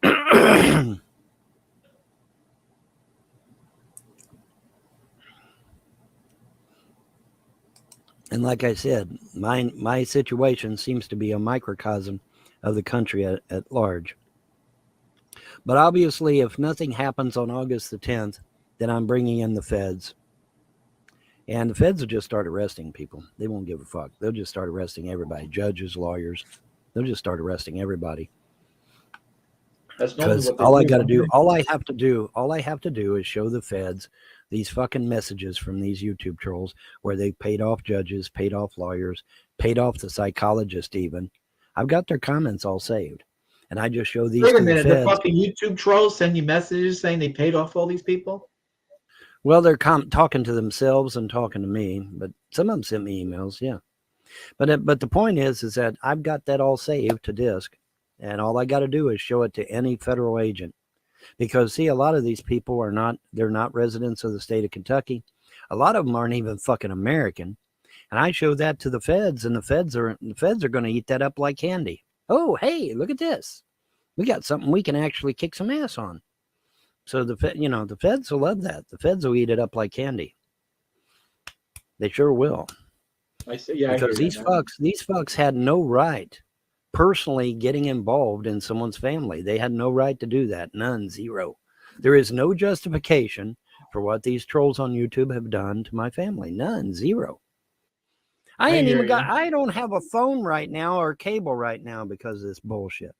And like I said, my situation seems to be a microcosm of the country at large. But obviously, if nothing happens on August the 10th, then I'm bringing in the feds. And the feds will just start arresting people. They won't give a fuck. They'll just start arresting everybody, judges, lawyers. They'll just start arresting everybody. That's normally Because what they all I do, got to don't do, they? all I have to do is show the feds these fucking messages from these YouTube trolls where they paid off judges, paid off lawyers, paid off the psychologist even. I've got their comments all saved. And I just show these Wait a to the minute, the feds. fucking YouTube trolls send you messages saying they paid off all these people? Well, they're talking to themselves and talking to me, but some of them sent me emails, yeah. But the point is that I've got that all saved to disk, and all I got to do is show it to any federal agent. Because see, a lot of these people they're not residents of the state of Kentucky. A lot of them aren't even fucking American. And I show that to the feds, and the feds are going to eat that up like candy. Oh, hey, look at this. We got something we can actually kick some ass on. So the feds will love that. The feds will eat it up like candy. They sure will. I say, yeah, Because I hear these fucks had no right personally getting involved in someone's family. They had no right to do that. None, zero. There is no justification for what these trolls on YouTube have done to my family. None, zero. I don't have a phone right now or cable right now because of this bullshit.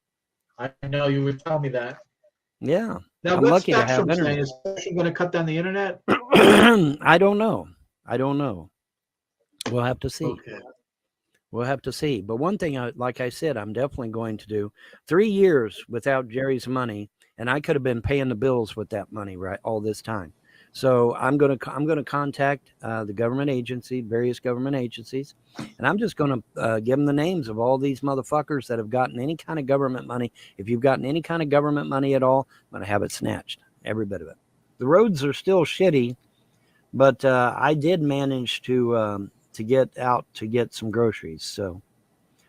I know you would tell me that. Yeah. Now, I'm what's lucky to have Spectrum saying? internet. Is Spectrum going to cut down the internet? I don't know. We'll have to see. Okay. We'll have to see. But one thing, like I said, I'm definitely going to do 3 years without Jerry's money, and I could have been paying the bills with that money right all this time. So I'm going to contact the government agency, various government agencies, and I'm just going to give them the names of all these motherfuckers that have gotten any kind of government money. If you've gotten any kind of government money at all, I'm going to have it snatched, every bit of it. The roads are still shitty, but I did manage to get out to get some groceries. So,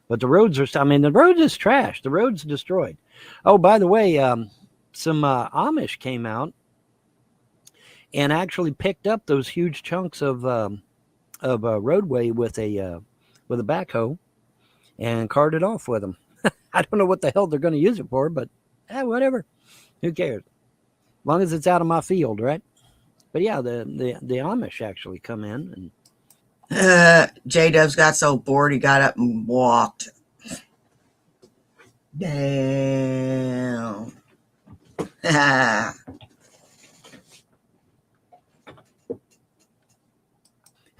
but the roads are, the road is trash. The road's destroyed. Oh, by the way, some Amish came out and actually picked up those huge chunks of roadway with a backhoe and carted off with them. I don't know what the hell they're going to use it for, but whatever. Who cares? As long as it's out of my field, right? But yeah, the Amish actually come in and J-Dub's got so bored he got up and walked. Damn.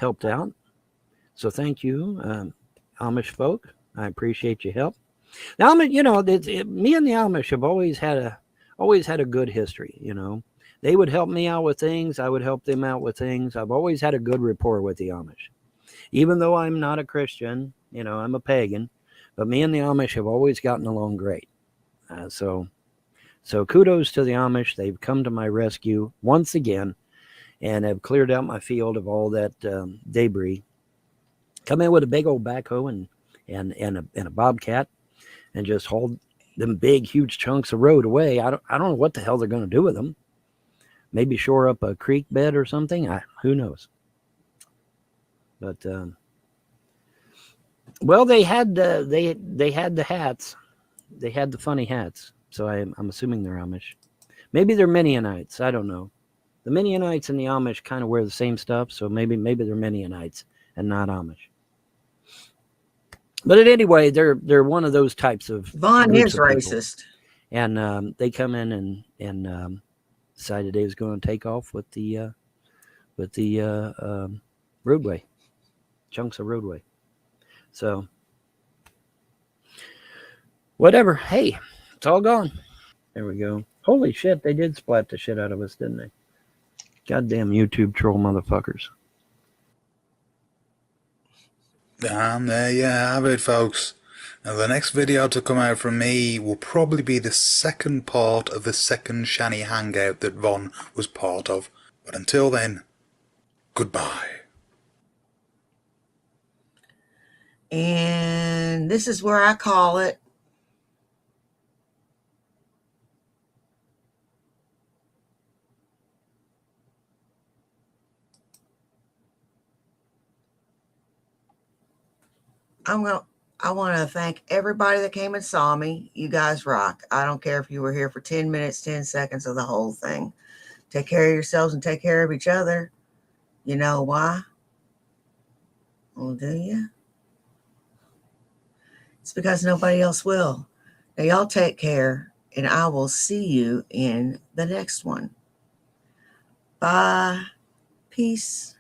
helped out. So thank you, Amish folk. I appreciate your help. Now, me and the Amish have always had a good history. They would help me out with things. I would help them out with things. I've always had a good rapport with the Amish. Even though I'm not a Christian, I'm a pagan, but me and the Amish have always gotten along great. So kudos to the Amish. They've come to my rescue once again and have cleared out my field of all that debris. Come in with a big old backhoe and a bobcat and just hauled them big, huge chunks of road away. I don't know what the hell they're going to do with them. Maybe shore up a creek bed or something. Who knows? But well, they had the hats. They had the funny hats. So I'm assuming they're Amish. Maybe they're Mennonites. I don't know. The Mennonites and the Amish kind of wear the same stuff, so maybe they're Mennonites and not Amish. But anyway, they're one of those types of Vaughn is racist, and they come in and decided they was going to take off with the roadway, chunks of roadway. So whatever. Hey, it's all gone. There we go. Holy shit, they did splat the shit out of us, didn't they? Goddamn YouTube troll motherfuckers. And there you have it, folks. Now, the next video to come out from me will probably be the second part of the second Shanny hangout that Von was part of. But until then, goodbye. And this is where I call it. I want to thank everybody that came and saw me. You guys rock. I don't care if you were here for 10 minutes, 10 seconds of the whole thing. Take care of yourselves and take care of each other. You know why? Well, do you? It's because nobody else will. Now, y'all take care, and I will see you in the next one. Bye. Peace.